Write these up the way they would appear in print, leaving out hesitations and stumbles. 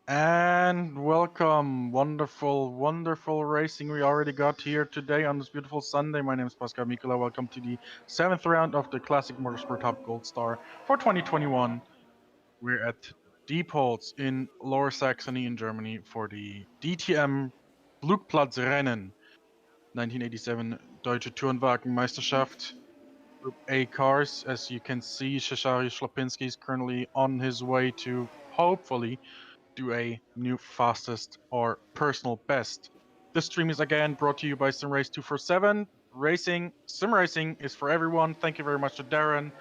And welcome, wonderful racing we already got here today on this beautiful Sunday. My name is Pascal Mikula. Welcome to the 7th round of the Classic Motorsport Hub Gold Star for 2021. We're at Diepholz in Lower Saxony in Germany for the DTM Flugplatzrennen 1987 Deutsche Tourenwagenmeisterschaft. Group A cars. As you can see, Shashari Shlopinski is currently on his way to hopefully do a new fastest or personal best. This stream is again brought to you by SimRace247. Sim racing is for everyone. Thank you very much to Darren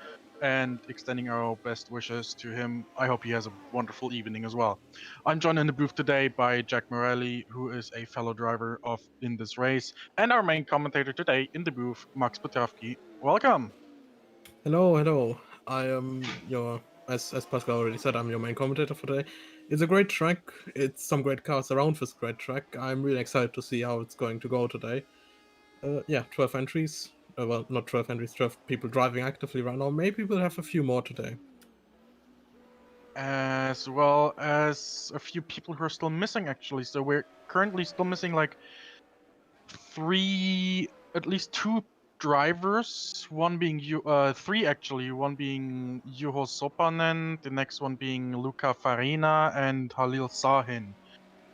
and extending our best wishes to him. I hope he has a wonderful evening as well. I'm joined in the booth today by Jack Morelli, who is a fellow driver in this race, and our main commentator today in the booth, Max Petrovsky. Welcome. Hello. I am as Pascal already said, I'm your main commentator for today. It's a great track. It's some great cars around this great track. I'm really excited to see how it's going to go today. 12 entries. Well, not 12 entries, 12 people driving actively right now. Maybe we'll have a few more today. As well as a few people who are still missing, actually. So we're currently still missing like at least two drivers. One being three actually. One being Juho Sopanen, the next one being Luca Farina and Halil Sahin.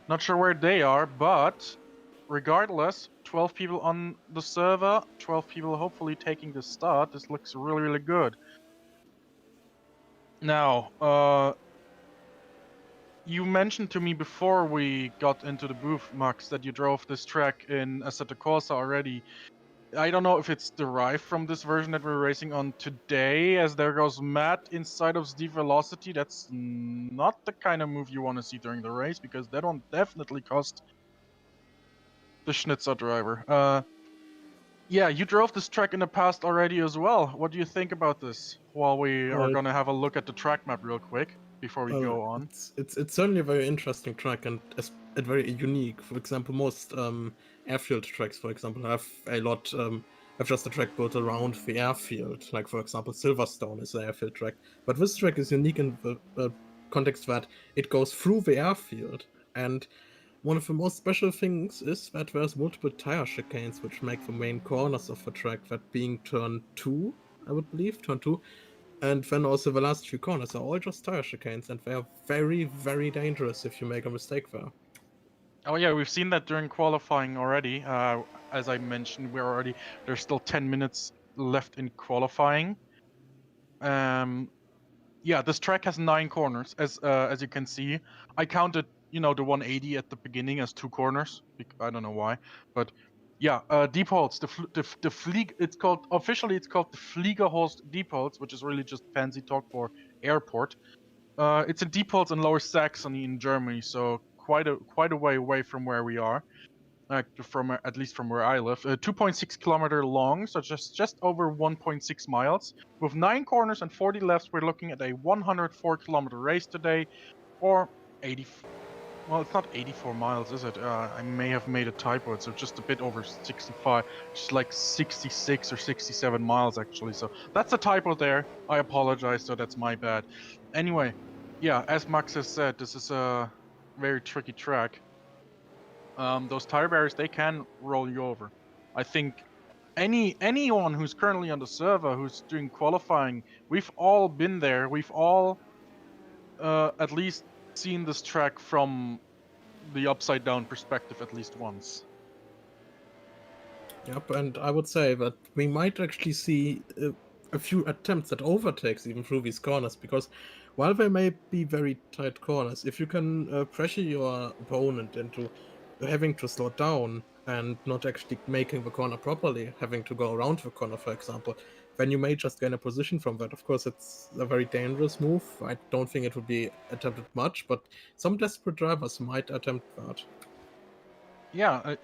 Not sure where they are, but regardless, 12 people on the server, 12 people hopefully taking the start. This looks really good. Now, you mentioned to me before we got into the booth, Max, that you drove this track in Assetto Corsa already. I don't know if it's derived from this version that we're racing on today, as there goes Matt inside of Steve Velocity. That's not the kind of move you want to see during the race, because that one definitely cost the Schnitzer driver. Yeah, you drove this track in the past already as well. What do you think about this? While we are going to have a look at the track map real quick before we go on. It's certainly a very interesting track and very unique. For example, most airfield tracks, for example, have just a track built around the airfield. Like, for example, Silverstone is an airfield track. But this track is unique in the context that it goes through the airfield. And one of the most special things is that there's multiple tire chicanes which make the main corners of the track, that being turn 2, I would believe, turn 2. And then also the last few corners are all just tire chicanes, and they are very dangerous if you make a mistake there. Oh yeah, we've seen that during qualifying already. As I mentioned, there's still 10 minutes left in qualifying. Yeah, this track has 9 corners, as you can see. I counted, the 180 at the beginning as 2 corners. I don't know why, but yeah, Diepholz, it's called the Fliegerhorst Diepholz, which is really just fancy talk for airport. It's in Diepholz in Lower Saxony in Germany, so quite a way away from where we are, at least from where I live. 2.6 kilometer long, so just over 1.6 miles. With 9 corners and 40 lefts, we're looking at a 104 kilometer race today, or 80. Well, it's not 84 miles, is it? I may have made a typo. It's just a bit over 65, just like 66 or 67 miles actually. So that's a typo there. I apologize. So that's my bad. Anyway, yeah, as Max has said, this is a very tricky track. Those tire barriers, they can roll you over. I think anyone who's currently on the server who's doing qualifying, we've all been there. We've all at least seen this track from the upside down perspective at least once. Yep, and I would say that we might actually see a few attempts at overtakes even through these corners, because while they may be very tight corners, if you can pressure your opponent into having to slow down and not actually making the corner properly, having to go around the corner, for example, then you may just gain a position from that. Of course, it's a very dangerous move. I don't think it would be attempted much, but some desperate drivers might attempt that. Yeah,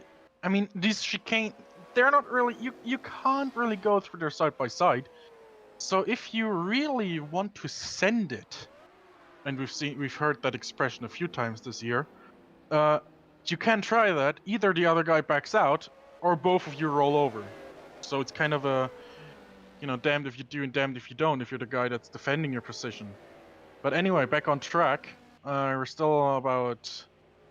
I mean these chicane, they're not really, you can't really go through their side by side. So if you really want to send it, and we've heard that expression a few times this year, you can try that. Either the other guy backs out, or both of you roll over. So it's kind of a, damned if you do and damned if you don't if you're the guy that's defending your position. But anyway, back on track. We're still about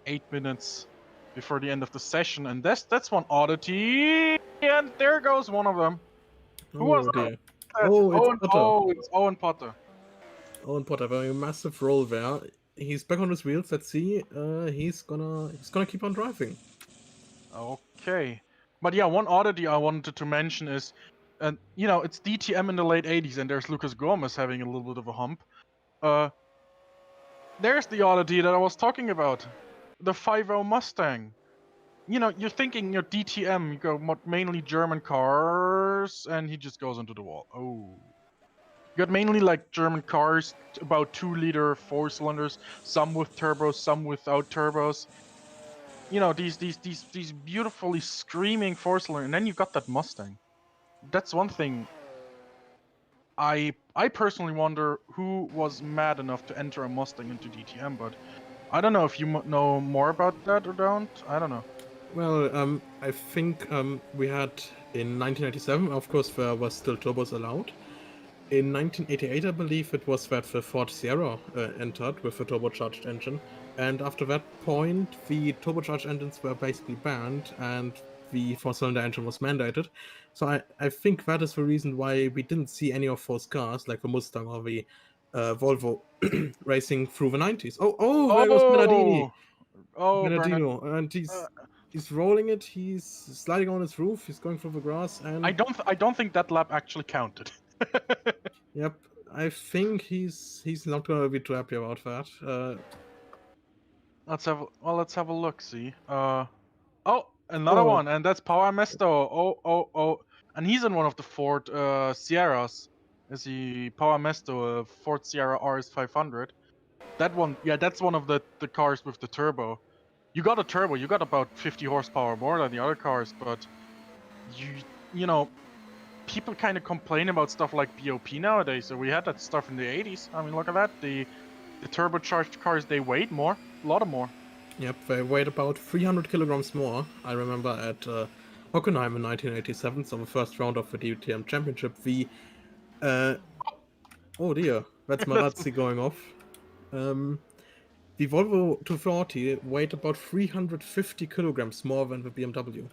8 minutes before the end of the session, and that's one oddity. And there goes one of them. Who was Oh that? dear. Oh, it's Potter. It's Owen Potter. Owen Potter, very massive roll there. He's back on his wheels. Let's see. He's gonna keep on driving. Okay. But yeah, one oddity I wanted to mention is, it's DTM in the late 80s, and there's Lucas Gomez having a little bit of a hump. There's the oddity that I was talking about. The 5.0 Mustang. You're thinking your DTM, you go mainly German cars, and he just goes into the wall. Oh. You got mainly like German cars, about 2-liter 4-cylinders, some with turbos, some without turbos. These beautifully screaming 4-cylinder, and then you got that Mustang. That's one thing. I personally wonder who was mad enough to enter a Mustang into DTM, but I don't know if you know more about that or don't. I don't know. Well, I think we had in 1997, of course, there was still turbos allowed. In 1988, I believe it was that the Ford Sierra entered with a turbocharged engine, and after that point, the turbocharged engines were basically banned, and the 4-cylinder engine was mandated. So I think that is the reason why we didn't see any of those cars, like the Mustang or the Volvo, racing through the 90s. Oh, there goes Bernardini. Bernard. Bernardino, and he's rolling it. He's sliding on his roof. He's going through the grass, and I don't think that lap actually counted. yep, I think he's not gonna be too happy about that. Let's have a look. See. Another one, and that's Power Mesto. Oh, and he's in one of the Ford Sierras. Is the Power Mesto, Ford Sierra RS 500? That one, yeah, that's one of the cars with the turbo. You got a turbo. You got about 50 horsepower more than the other cars, but you know, people kind of complain about stuff like BOP nowadays. So we had that stuff in the 80s. I mean, look at that. The turbocharged cars, they weighed more, a lot more. Yep, they weighed about 300 kilograms more. I remember at Hockenheim in 1987, so the first round of the DTM Championship, oh dear, that's Marazzi going off. The Volvo 240 weighed about 350 kilograms more than the BMW.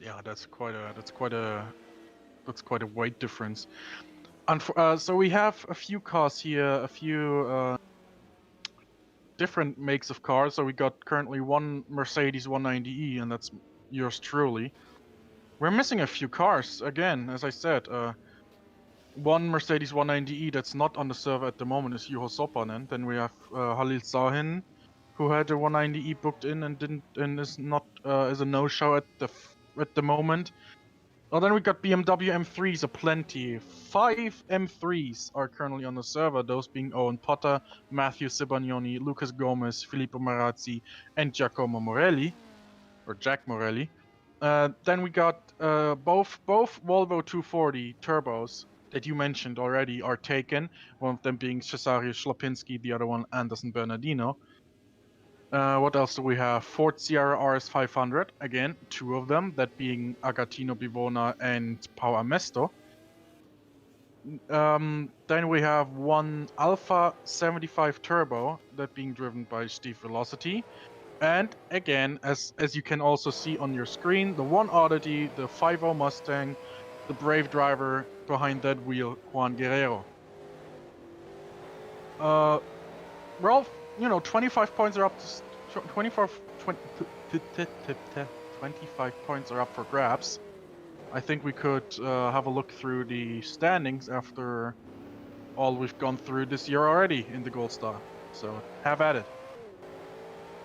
Yeah, that's quite a weight difference. So we have a few cars here, a few different makes of cars. So we got currently one Mercedes 190E, and that's yours truly. We're missing a few cars again, as I said. One Mercedes 190E that's not on the server at the moment is Juho Sopanen. Then we have Halil Sahin, who had a 190E booked in and is not is a no-show at the moment. Well, then we got BMW M3s aplenty. 5 M3s are currently on the server, those being Owen Potter, Matthew Sibagnoni, Lucas Gomez, Filippo Marazzi, and Giacomo Morelli, or Jack Morelli. Then we got both Volvo 240 turbos that you mentioned already are taken, one of them being Cesario Schlapinski, the other one Anderson Bernardino. What else do we have? Ford Sierra RS 500, again, 2 of them, that being Agatino Bivona and Pau Amesto. Then we have one Alpha 75 Turbo, that being driven by Steve Velocity. And again, as you can also see on your screen, the one oddity, the 5.0 Mustang, the brave driver behind that wheel, Juan Guerrero. Ralph, 25 points are up to 25 points are up for grabs. I think we could have a look through the standings after all we've gone through this year already in the Gold Star. So have at it.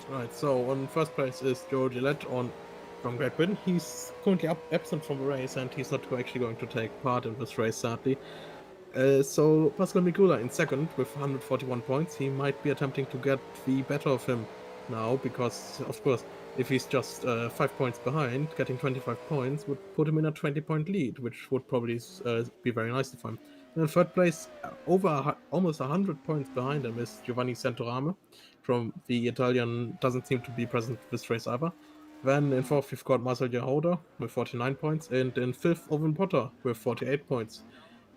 Right, so on first place is Joe Gillett from Great Britain. He's currently absent from the race, and he's not actually going to take part in this race, sadly. So Pascal Mikula in second with 141 points. He might be attempting to get the better of him now, because of course, if he's just 5 points behind, getting 25 points would put him in a 20-point lead, which would probably be very nice for him. And in third place, almost 100 points behind him, is Giovanni Santorame from the Italian. Doesn't seem to be present this race either. Then in fourth, we've got Marcel Yehoda with 49 points, and in fifth, Owen Potter with 48 points.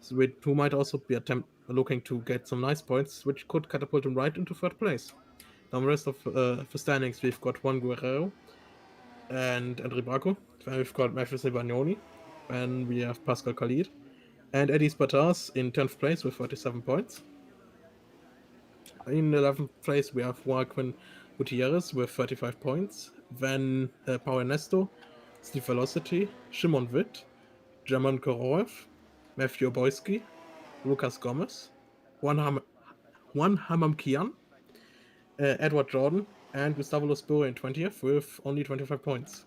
So who might also be looking to get some nice points, which could catapult him right into third place. Now, the rest of the standings, we've got Juan Guerrero and Andre Bracco. Then we've got Matthew Silvagnoni. Then we have Pascal Khalid. And Eddie Spatas in 10th place with 37 points. In 11th place, we have Joaquin Gutierrez with 35 points. Then Paul Ernesto, Steve Velocity, Shimon Witt, German Koroev, Matthew Boyski, Lucas Gomez, Juan Hamamkian, Edward Jordan, and Gustavo Losburo in 20th with only 25 points.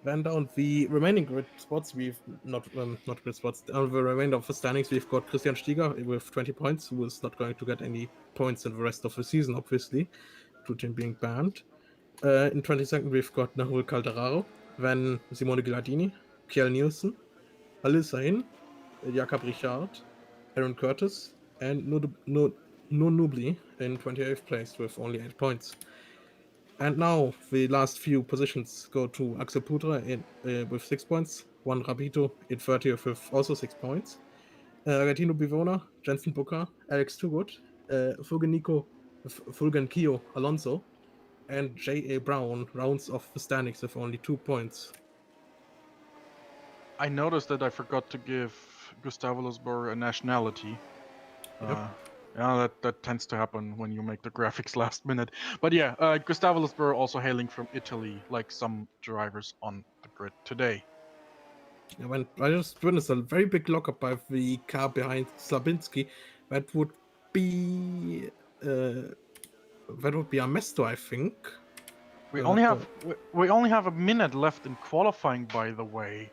Then down the remaining grid spots, we've not grid spots. Down the remainder of the standings, we've got Christian Stieger with 20 points, who is not going to get any points in the rest of the season, obviously, due to him being banned. In 22nd, we've got Nahul Calderaro, then Simone Ghilardini, Kjell Nielsen, Halil Sahin, Jakob Richard, Aaron Curtis, and No Nubli in 28th place with only 8 points. And now the last few positions go to Axel Putra with 6 points, Juan Rabito in 30th with also 6 points, Gatino Bivona, Jensen Booker, Alex Toogood, Fulgenkio Alonso, and J.A. Brown rounds off the standings with only 2 points. I noticed that I forgot to give Gustavo Losburo a nationality. Yep. Yeah, that tends to happen when you make the graphics last minute. But yeah, Gustavo Losburo also hailing from Italy, like some drivers on the grid today. When I just witnessed a very big lockup by the car behind Slabinski, that would be Amesto, I think. We only have a minute left in qualifying, by the way.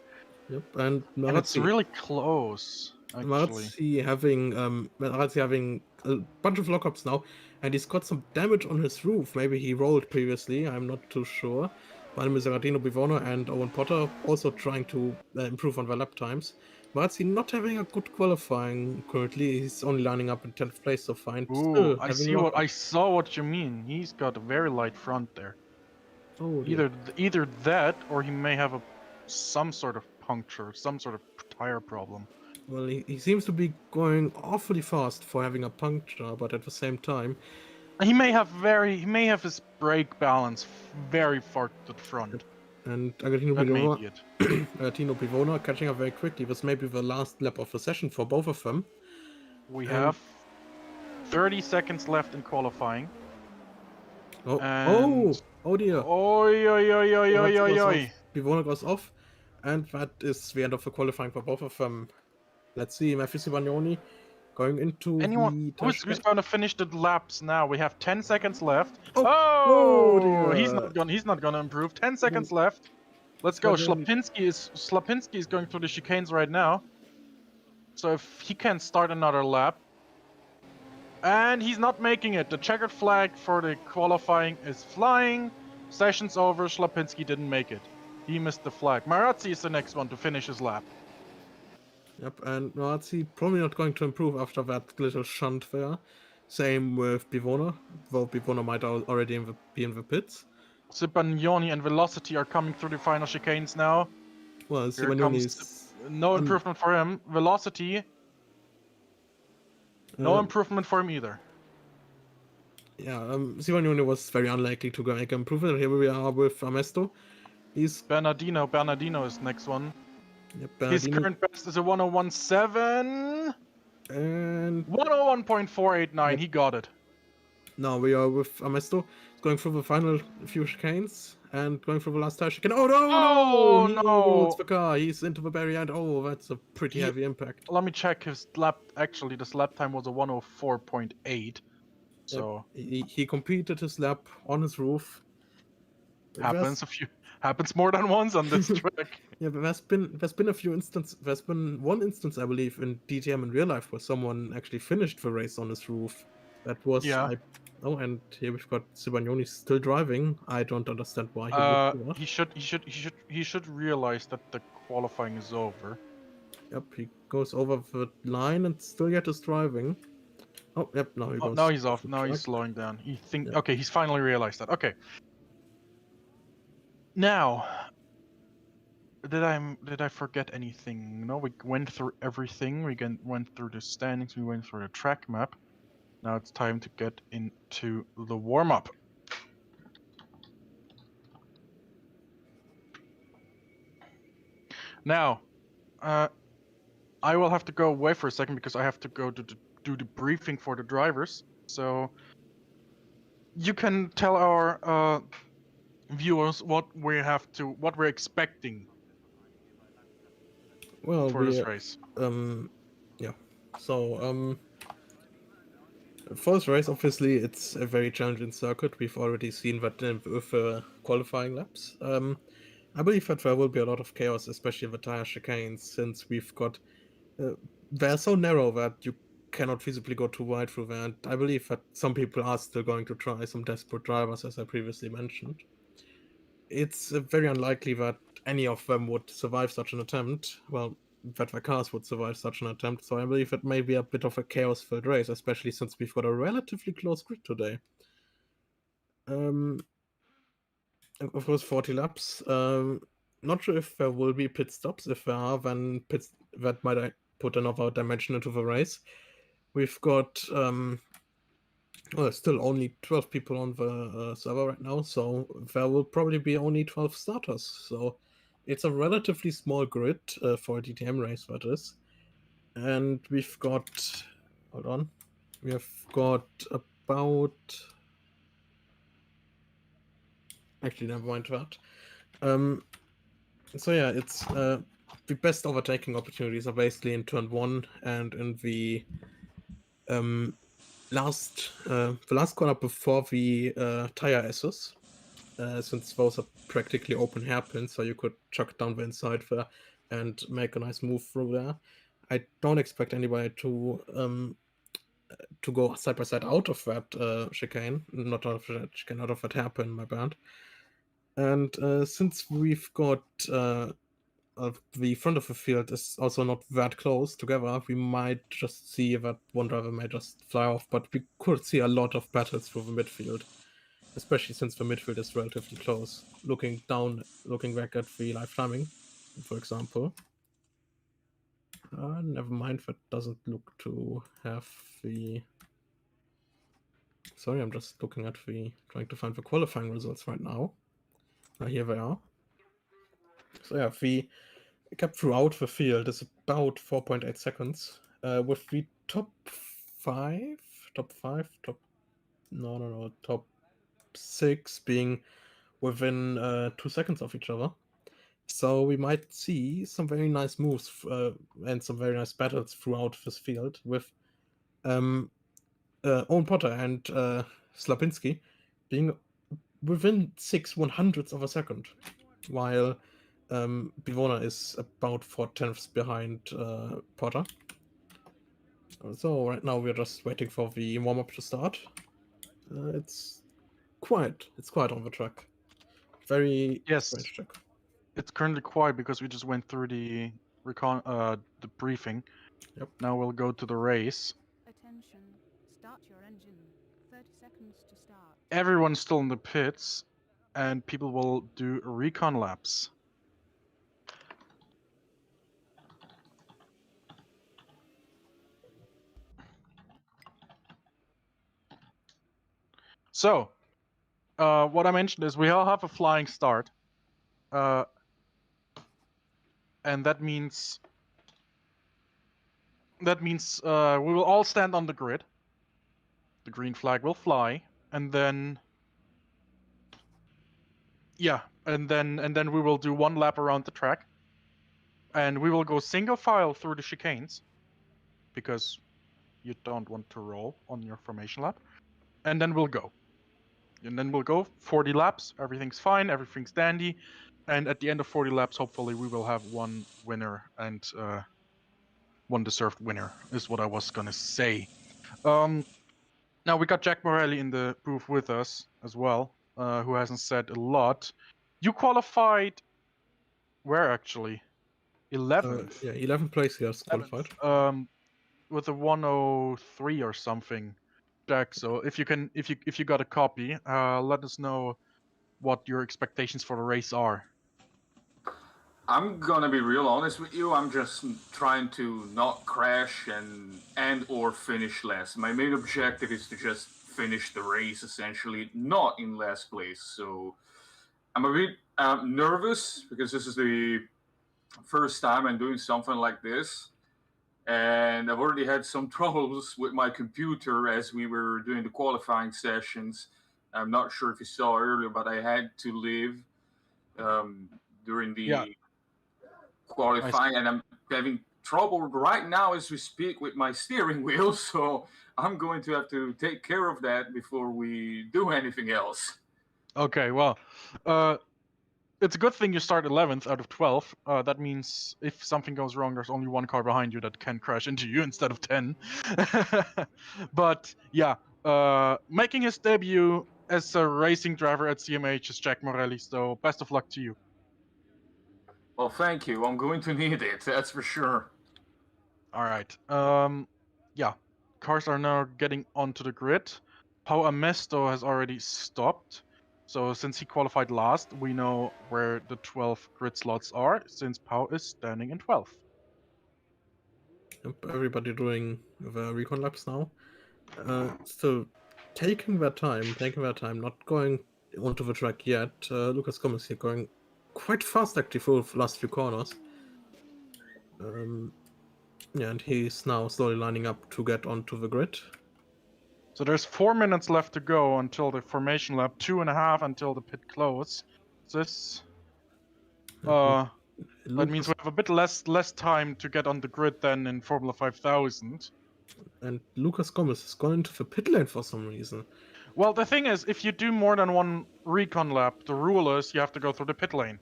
Yep, and it's really close. Actually, Marazzi having a bunch of lockups now, and he's got some damage on his roof. Maybe he rolled previously. I'm not too sure. But Miseratino Bivono and Owen Potter also trying to improve on their lap times. Marazzi not having a good qualifying currently. He's only lining up in 10th place, so fine. Ooh, I saw what you mean. He's got a very light front there. Oh, either that, or he may have some sort of puncture, some sort of tire problem. Well, he seems to be going awfully fast for having a puncture, but at the same time, he may have his brake balance very far to the front. And Agostino Pivona catching up very quickly. This may be the last lap of the session for both of them. We have 30 seconds left in qualifying. Oh dear. Pivona goes off. And that is the end of the qualifying for both of them. Let's see, Matthew Sivagnoni going into who's going to finish the laps now? We have 10 seconds left. Dear. He's not going to improve. 10 seconds left. Let's go. Slapinski is going through the chicanes right now. So if he can start another lap. And he's not making it. The checkered flag for the qualifying is flying. Session's over. Slapinski didn't make it. He missed the flag. Marazzi is the next one to finish his lap. Yep, and Marazzi probably not going to improve after that little shunt there. Same with Bivona, though Bivona might already be in the pits. Sibagnoni and Velocity are coming through the final chicanes now. Well, Sibagnoni's... No improvement for him. Velocity... No improvement for him either. Yeah, Simeone was very unlikely to make improvement. Here we are with Amesto. He's Bernardino is next one. His Bernardino, current best is a 1017. and 101.489. yep. He got it. Now we are with Amesto. He's going through the final few chicanes and going through the last tire chicane. Oh no, no! Oh He overrules no! the car. He's into the barrier, and oh, that's a pretty He, heavy impact. let me check his lap. Actually, this lap time was a 104.8. Yep. So He completed his lap on his roof. happens more than once on this track. Yeah, but there's been a few instances. There's been one instance, I believe, in DTM in real life where someone actually finished the race on his roof. That was Yeah. oh, and here we've got Sibagnoni still driving. I don't understand why he would do that. He should realize that the qualifying is over. Yep, he goes over the line and still yet is driving. Oh, yep, now he goes Now he's off. the Now he's track. slowing down. Yep. Okay, he's finally realized that. Okay. Now, did I forget anything? No, we went through everything. We went through the standings. We went through the track map. Now it's time to get into the warm up. Now, I will have to go away for a second because I have to go to do the briefing for the drivers. So you can tell our viewers what we're expecting Well, for this race. yeah. So, for this race, obviously, it's a very challenging circuit. We've already seen that with qualifying laps. I believe that there will be a lot of chaos, especially in the tire chicanes, since we've got they're so narrow that you cannot feasibly go too wide through there. And I believe that some people are still going to try, some desperate drivers, as I previously mentioned. It's very unlikely that any of them would survive such an attempt. Well, that the cars would survive such an attempt. So I believe it may be a bit of a chaos-filled race, especially since we've got a relatively close grid today. Of course, 40 laps. Not sure if there will be pit stops. If there are, then pits that might put another dimension into the race. We've got well, still only 12 people on the server right now, so there will probably be only 12 starters. So it's a relatively small grid for a DTM race, that is. And we've got, hold on, we've got about, actually, never mind that. So yeah, it's the best overtaking opportunities are basically in turn 1 and in the last corner before the tire S's. Since those are practically open hairpins, so you could chuck down the inside there and make a nice move through there. I don't expect anybody to go side by side out of that chicane, not out of that chicane, out of that hairpin, my bad. And since we've got the front of the field is also not that close together, we might just see that one driver may just fly off, but we could see a lot of battles through the midfield, especially since the midfield is relatively close. Looking back at the live timing, for example. Never mind, that doesn't look to have the... Sorry, I'm just looking at trying to find the qualifying results right now. Here they are. So yeah, the gap throughout the field is about 4.8 seconds, with the top 6 being within 2 seconds of each other. So we might see some very nice moves and some very nice battles throughout this field with Owen Potter and Slapinski being within 6/100ths of a second, while Bivona is about 4/10ths behind Potter. So right now we're just waiting for the warm-up to start. It's quiet on the track. Very strange track. It's currently quiet because we just went through the briefing. Yep. Now we'll go to the race. Attention, start your engine. 30 seconds to start. Everyone's still in the pits, and people will do recon laps. So, what I mentioned is we all have a flying start, and that means we will all stand on the grid. The green flag will fly, and then and then we will do one lap around the track, and we will go single file through the chicanes, because you don't want to roll on your formation lap, and then we'll go. And then we'll go 40 laps, everything's fine, everything's dandy, and at the end of 40 laps, hopefully we will have one winner and one deserved winner, is what I was gonna say. Now we got Jack Morelli in the booth with us as well, who hasn't said a lot. You qualified where actually? 11th. Yeah, 11th place he has qualified. With a 103 or something, Jack. So if you got a copy, let us know what your expectations for the race are. I'm gonna be real honest with you. I'm just trying to not crash and or finish last. My main objective is to just finish the race, essentially, not in last place. So I'm a bit nervous because this is the first time I'm doing something like this, and I've already had some troubles with my computer as we were doing the qualifying sessions. I'm not sure if you saw earlier, but I had to leave during the qualifying, and I'm having trouble right now as we speak with my steering wheel. So I'm going to have to take care of that before we do anything else. Okay, well, it's a good thing you start 11th out of 12. That means if something goes wrong, there's only one car behind you that can crash into you instead of 10. But yeah, making his debut as a racing driver at CMH is Jack Morelli, so best of luck to you. Well, thank you. I'm going to need it, that's for sure. All right. Yeah, cars are now getting onto the grid. Pau Amesto has already stopped. So since he qualified last, we know where the 12 grid slots are, since Pau is standing in 12th. Yep, everybody doing the recon laps now. Still taking their time, not going onto the track yet. Lucas Gomez here going quite fast actually for the last few corners. Yeah, and he's now slowly lining up to get onto the grid. So there's 4 minutes left to go until the formation lap, 2.5 until the pit close. This that means we have a bit less time to get on the grid than in Formula 5000. And Lucas Gomez has gone into the pit lane for some reason. Well, the thing is, if you do more than one recon lap, the rule is you have to go through the pit lane.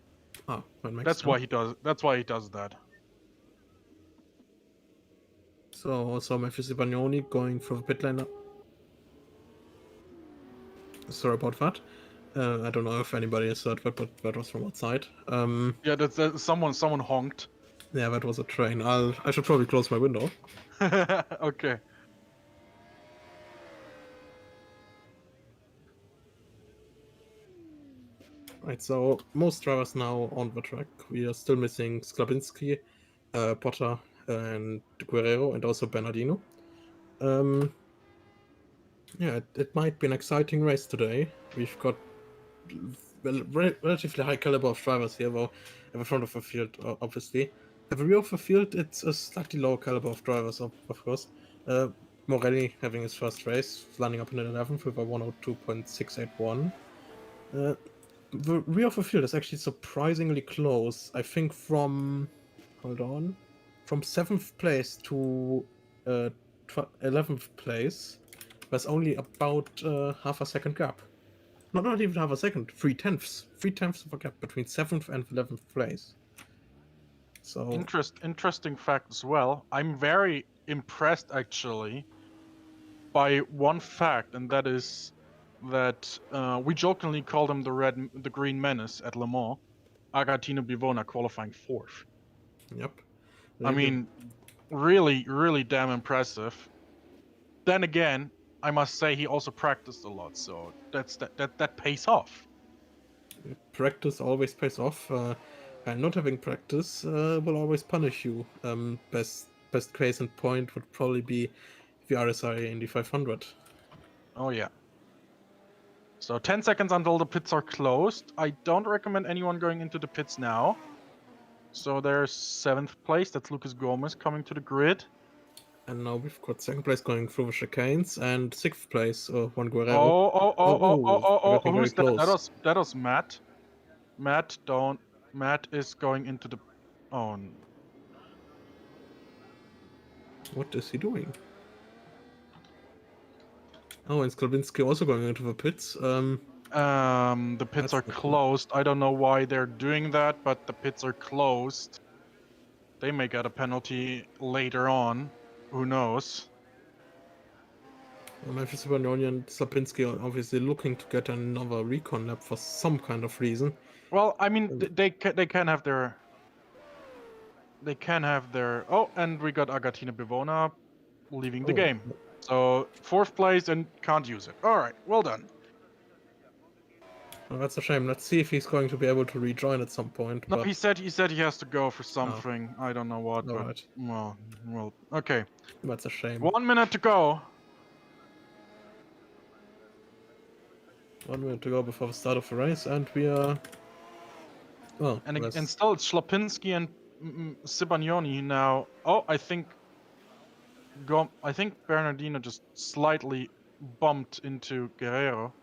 Ah, that makes That's sense. why he does. That's why he does that. So Matthew Sibagnoni going for the pit lane now. Sorry about that. I don't know if anybody has heard that, but that was from outside. Yeah, that's someone honked. Yeah, that was a train. I should probably close my window. Okay. Right, so most drivers now on the track. We are still missing Sklabinski, Potter, and Guerrero, and also Bernardino. Yeah, it might be an exciting race today. We've got relatively high caliber of drivers here, though, at the front of the field, obviously. At the rear of the field, it's a slightly lower caliber of drivers, of course. Morelli having his first race, landing up in the 11th with a 102.681. The rear of the field is actually surprisingly close. I think from 7th place to 11th place, there's only about half a second gap. Not even half a second, 3/10 of a gap between 7th and 11th place. So interesting fact as well. I'm very impressed actually by one fact, and that is that we jokingly called him the Green Menace at Le Mans. Agatino Bivona qualifying 4th. Yep. I mean, really damn impressive. Then again, I must say he also practiced a lot, so that pays off. Practice always pays off, and not having practice will always punish you. Best case in point would probably be the RSI Indy 500. Oh yeah. So 10 seconds until the pits are closed. I don't recommend anyone going into the pits now. So there's 7th place, that's Lucas Gomez coming to the grid. And now we've got 2nd place going through the chicanes, and 6th place, Juan Guerrero. Oh, Getting very who's that? close. That was Matt. Matt is going into the... Oh, What is he doing? Oh, and Sklabinski also going into the pits. the pits That's are not good. closed. I don't know why they're doing that, but the pits are closed. They may get a penalty later on. Who knows? Memphis Sibanoni and Slapinski are obviously looking to get another recon lap for some kind of reason. Well, I mean, they can have their... They can have their... Oh, and we got Agatina Bivona leaving the game. So 4th place and can't use it. All right, well done. Well, that's a shame. Let's see if he's going to be able to rejoin at some point. No, but... he said he has to go for something. I don't know what. All But right. well, okay. That's a shame. 1 minute to go. 1 minute to go before the start of the race, and we are... Well, And still it's Schlapinski and Sibagnoni now. Oh, I think Bernardino just slightly bumped into Guerrero.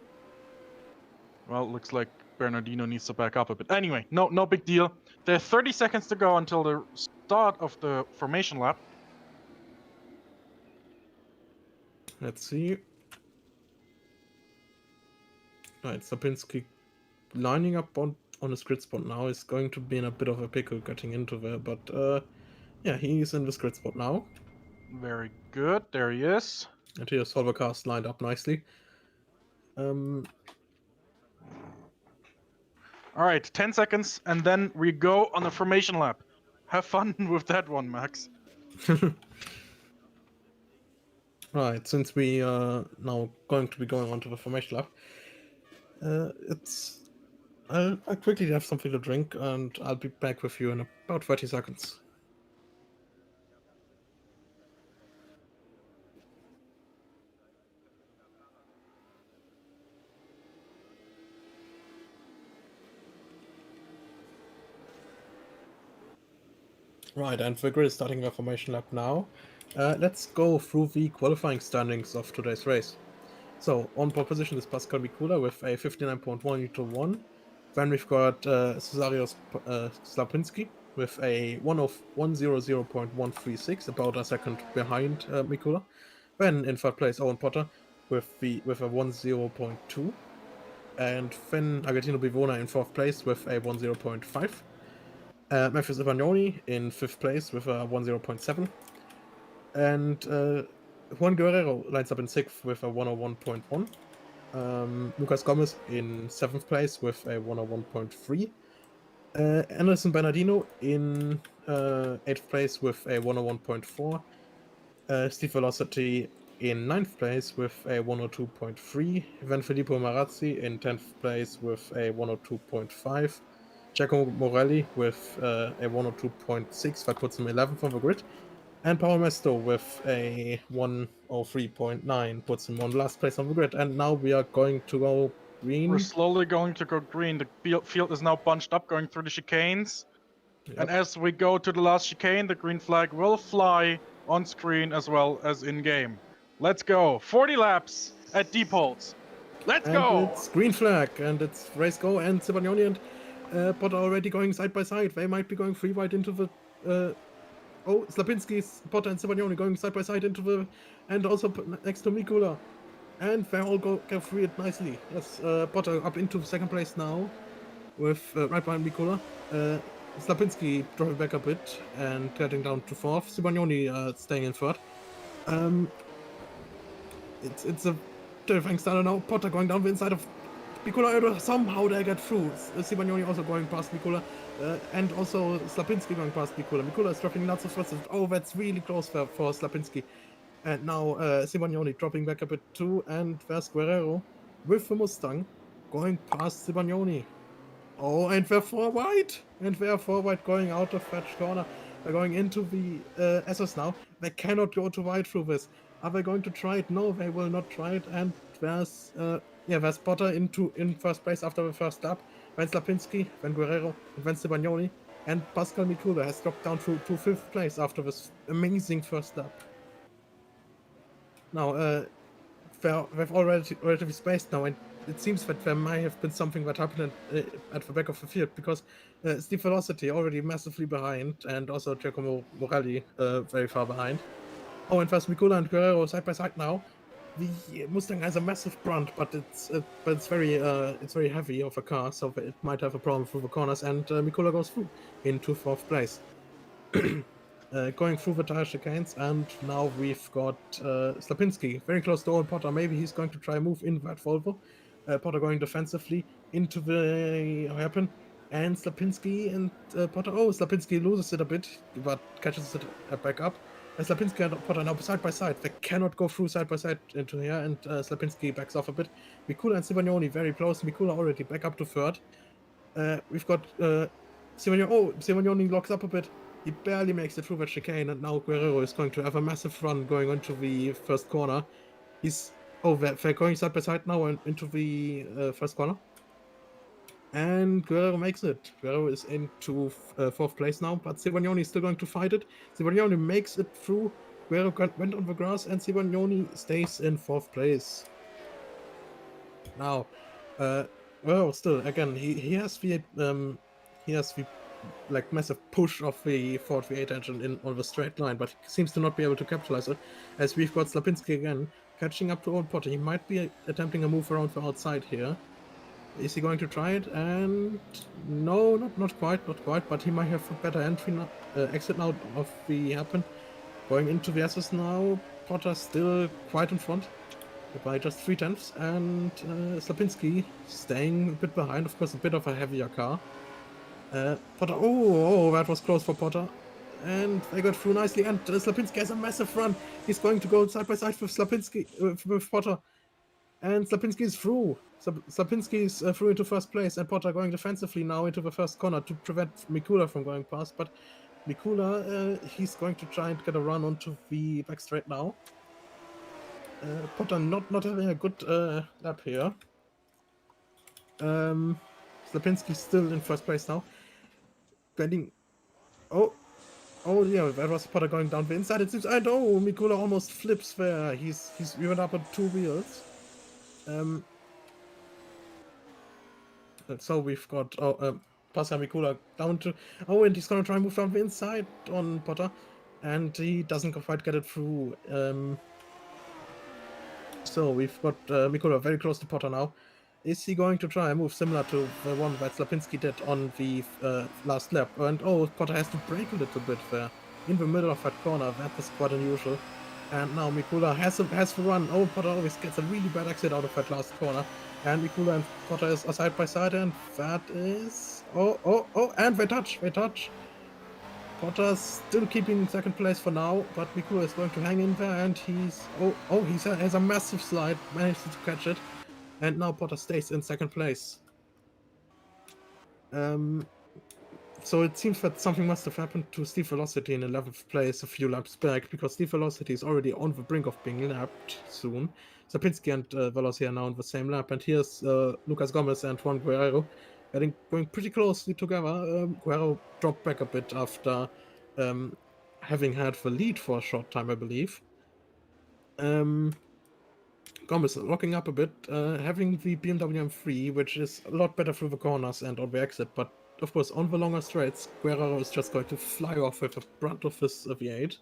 Well, looks like Bernardino needs to back up a bit. Anyway, no big deal. There's 30 seconds to go until the start of the formation lap. Let's see. Right, Sapinski lining up on his grid spot now is going to be in a bit of a pickle getting into there, but yeah, he's in this grid spot now. Very good, there he is. And here's Solvercast lined up nicely. Alright, 10 seconds, and then we go on the formation lap. Have fun with that one, Max. Right, since we are now going to be going on to the formation lap, I'll quickly have something to drink, and I'll be back with you in about 30 seconds. Right, and the grid is starting the formation lap now. Let's go through the qualifying standings of today's race. So, on pole position is Pascal Mikula with a 59.1 to 1. Then we've got Cesarios Slapinski with a 100.136, about a second behind Mikula. Then in 3rd place, Owen Potter with a 10.2. And then Agatino Bivona in 4th place with a 10.5. Memphis Ivagnoni in 5th place with a 10.7. And Juan Guerrero lines up in 6th with a 101.1. Lucas Gomez in 7th place with a 101.3. Anderson Bernardino in 8th place with a 101.4. Steve Velocity in 9th place with a 102.3. Then Filippo Marazzi in 10th place with a 102.5. Giacomo Morelli with a 102.6, that puts him 11th on the grid. And Paolo Mesto with a 103.9 puts him on last place on the grid. And now we are going to go green. We're slowly going to go green. The field is now bunched up, going through the chicanes. Yep. And as we go to the last chicane, the green flag will fly on screen as well as in-game. Let's go. 40 laps at Diepholz. Let's go! It's green flag, and it's race go, and Sibagnoni and Potter already going side by side. They might be going free wide into the... Slapinski's, Potter and Sibagnoni going side by side into the... And also next to Mikula. And they all go free it nicely. Yes, Potter up into 2nd place now, with right behind Mikula. Slapinski dropping back a bit and getting down to 4th. Sibagnoni staying in 3rd. It's a terrifying start now. Potter going down the inside of Mikula. Somehow they get through. Sibagnoni also going past Mikula. And also Slapinski going past Mikula. Mikula is dropping lots of thrusters. Oh, that's really close for Slapinski. And now Sibagnoni dropping back a bit too. And there's Guerrero with the Mustang going past Sibagnoni. Oh, and they're 4 wide. And they're 4 wide going out of that corner. They're going into the SS now. They cannot go too wide through this. Are they going to try it? No, they will not try it. And there's yeah, there's Potter in first place after the first lap. Then Slapinski, then Guerrero, and then Stibagnoni. And Pascal Mikula has dropped down to 5th place after this amazing first lap. Now, they've already relatively spaced now, and it seems that there might have been something that happened at the back of the field, because Steve Velocity already massively behind, and also Giacomo Morelli very far behind. Oh, and first Mikula and Guerrero side by side now. The Mustang has a massive front, but it's very heavy of a car, so it might have a problem through the corners. And Mikula goes through into 4th place, going through the tire chicanes. And now we've got Slapinski very close to Owen Potter. Maybe he's going to try move in that Volvo. Potter going defensively into the hairpin, and Slapinski and Potter. Oh, Slapinski loses it a bit, but catches it back up. Slapinski and Potter now side by side. They cannot go through side by side into here, and Slapinski backs off a bit. Mikula and Stibagnoni very close. Mikula already back up to 3rd. We've got Stibagnoni. Oh, Stibagnoni locks up a bit. He barely makes it through that chicane, and now Guerrero is going to have a massive run going into the first corner. They're going side by side now and into the first corner. And Guerrero makes it. Guerrero is into 4th place now, but Stibagnoni is still going to fight it. Stibagnoni makes it through. Guerrero went on the grass, and Stibagnoni stays in 4th place. Now, well, still, again, he has the like massive push of the Ford V8 engine on the straight line, but he seems to not be able to capitalize it, as we've got Slapinski again catching up to Owen Potter. He might be attempting a move around the outside here. Is he going to try it? And no, not quite, but he might have a better exit now of the hairpin. Going into the S's now. Potter still quite in front by just 3/10, and Slapinski staying a bit behind, of course, a bit of a heavier car. Potter, oh, that was close for Potter. And they got through nicely, and Slapinski has a massive run. He's going to go side by side with Slapinski, with Potter. And Slapinski is through. Slapinski is through into 1st place, and Potter going defensively now into the first corner to prevent Mikula from going past. But Mikula, he's going to try and get a run onto the back straight now. Potter not having a good lap here. Slapinski still in 1st place now. Bending. Oh yeah, that was Potter going down the inside. It seems. And oh, Mikula almost flips there. He went up on 2 wheels. So we've got Pascal Mikula down to. Oh, and he's gonna try and move down the inside on Potter, and he doesn't quite get it through. So we've got Mikula very close to Potter now. Is he going to try a move similar to the one that Slapinski did on the last lap? And oh, Potter has to brake a little bit there in the middle of that corner. That was quite unusual. And now Mikula has to run. Oh, Potter always gets a really bad exit out of that last corner. And Mikula and Potter are side by side, and that is... Oh, and they touch. Potter's still keeping 2nd place for now, but Mikula is going to hang in there, and he has a massive slide, managed to catch it. And now Potter stays in 2nd place. So it seems that something must have happened to Steve Velocity in 11th place a few laps back, because Steve Velocity is already on the brink of being lapped soon. Sapinski and Velocity are now on the same lap, and here's Lucas Gomez and Juan Guerrero going pretty closely together. Guerrero dropped back a bit after having had the lead for a short time, I believe. Gomez locking up a bit, having the BMW M3, which is a lot better through the corners and on the exit, but of course on the longer straights, Guerrero is just going to fly off with the brunt of his V8.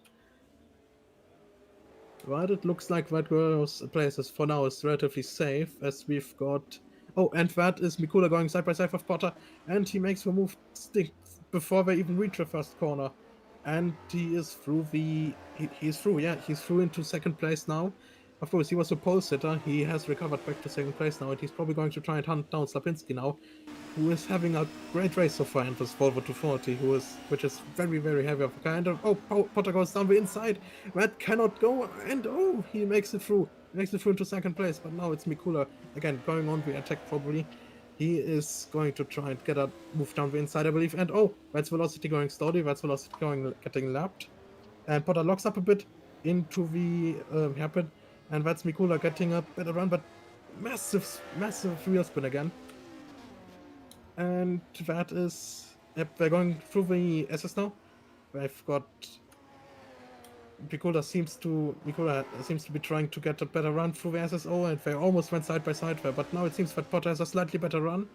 But it looks like that Guerrero's place for now is relatively safe, as we've got... Oh, and that is Mikula going side by side with Potter, and he makes the move stick before they even reach the first corner. And he is through he's through into 2nd place now. Of course, he was a pole sitter. He has recovered back to 2nd place now, and he's probably going to try and hunt down Slapinski now, who is having a great race so far in this Volvo 240, which is very, very heavy of a car. And Potter goes down the inside. That cannot go, and oh, he makes it through. Makes it through into 2nd place, but now it's Mikula again going on the attack probably. He is going to try and get a move down the inside, I believe. And oh, that's Velocity going slowly. That's Velocity getting lapped. And Potter locks up a bit into the hairpin. And that's Mikula getting a better run, but massive wheel spin again. And that is... Yep, we're going through the SS now. We've got... Mikula seems to be trying to get a better run through the SSO, and they almost went side by side there, but now it seems that Potter has a slightly better run.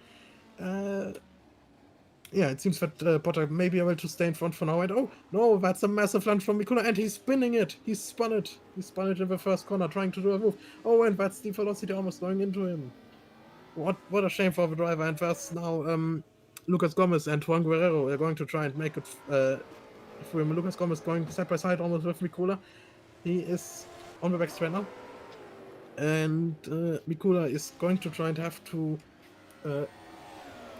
Yeah, it seems that Potter may be able to stay in front for now, and oh, no, that's a massive lunge from Mikula, and he's spinning it! He spun it in the first corner, trying to do a move. Oh, and that's the velocity almost going into him. What a shame for the driver, and there's now Lucas Gomez and Juan Guerrero are going to try and make it through him. Lucas Gomez going side by side almost with Mikula. He is on the back straight now. And Mikula is going to try and have to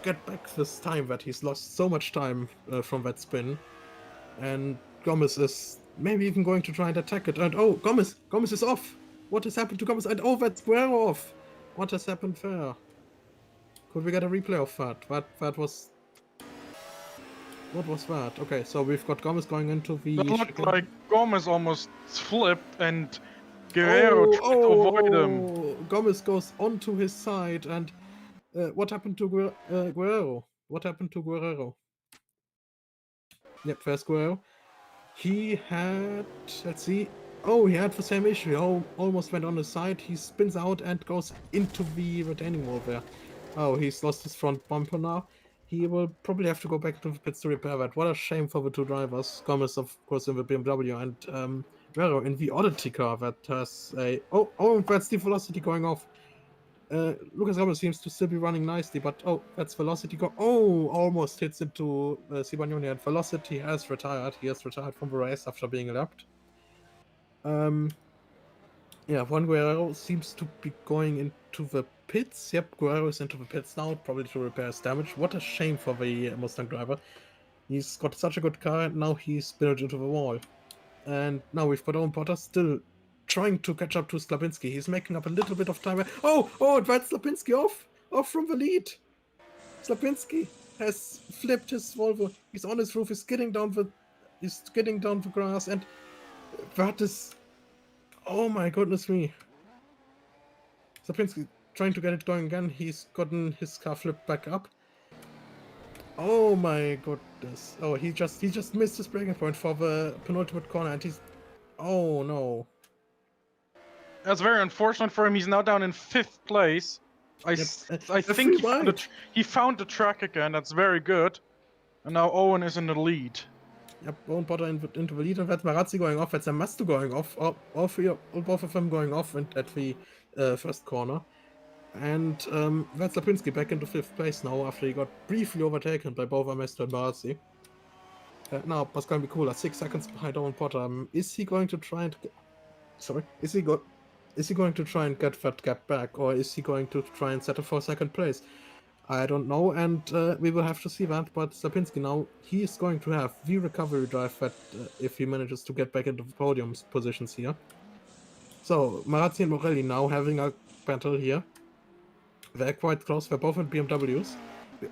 get back this time that he's lost so much time from that spin. And Gomez is maybe even going to try and attack it. And oh, Gomez is off! What has happened to Gomez? And oh, that's Guerrero off! What has happened there? Could we get a replay of that? That was... What was that? Okay, so we've got Gomez going into the... It looked like Gomez almost flipped and Guerrero tried to avoid him. Gomez goes onto his side, and what happened to Guerrero? What happened to Guerrero? Yep, there's Guerrero. He had... Let's see. Oh, he had the same issue. He almost went on his side. He spins out and goes into the retaining wall there. Oh, he's lost his front bumper now. He will probably have to go back to the pits to repair that. What a shame for the two drivers. Gomez, of course, in the BMW, and Guerrero in the Oddity car that has a... Oh, that's the velocity going off. Lucas Gomez seems to still be running nicely, but oh, that's velocity go... Oh, almost hits into Sibagnoni, and velocity has retired. He has retired from the race after being lapped. Yeah, Juan Guerrero seems to be going into the pits. Yep, Guerrero is into the pits now, probably to repair his damage. What a shame for the Mustang driver. He's got such a good car, and now he's spilled into the wall. And now we've got Owen Potter still trying to catch up to Slapinski. He's making up a little bit of time. Oh, that's Slapinski off from the lead. Slapinski has flipped his Volvo. He's on his roof. He's getting down the grass, and that is... Oh my goodness me. Slapinski trying to get it going again. He's gotten his car flipped back up. Oh my goodness. Oh, he just missed his braking point for the penultimate corner, and he's... Oh no. That's very unfortunate for him. He's now down in 5th place. I think he found the track again. That's very good. And now Owen is in the lead. Yep, Owen Potter into the lead, and that's Marazzi going off, that's Amasto going off, both of them going off at the first corner. And that's Lapinski back into 5th place now, after he got briefly overtaken by both Amasto and Marazzi. Now, Pascal Mikula, 6 seconds behind Owen Potter. Is he going to try and... Is he going to try and get that gap back, or is he going to try and settle for 2nd place? I don't know, and we will have to see that, but Sapinski now, he is going to have the recovery drive that if he manages to get back into the podium positions here. So, Marazzi and Morelli now having a battle here. They're quite close, they're both in BMWs.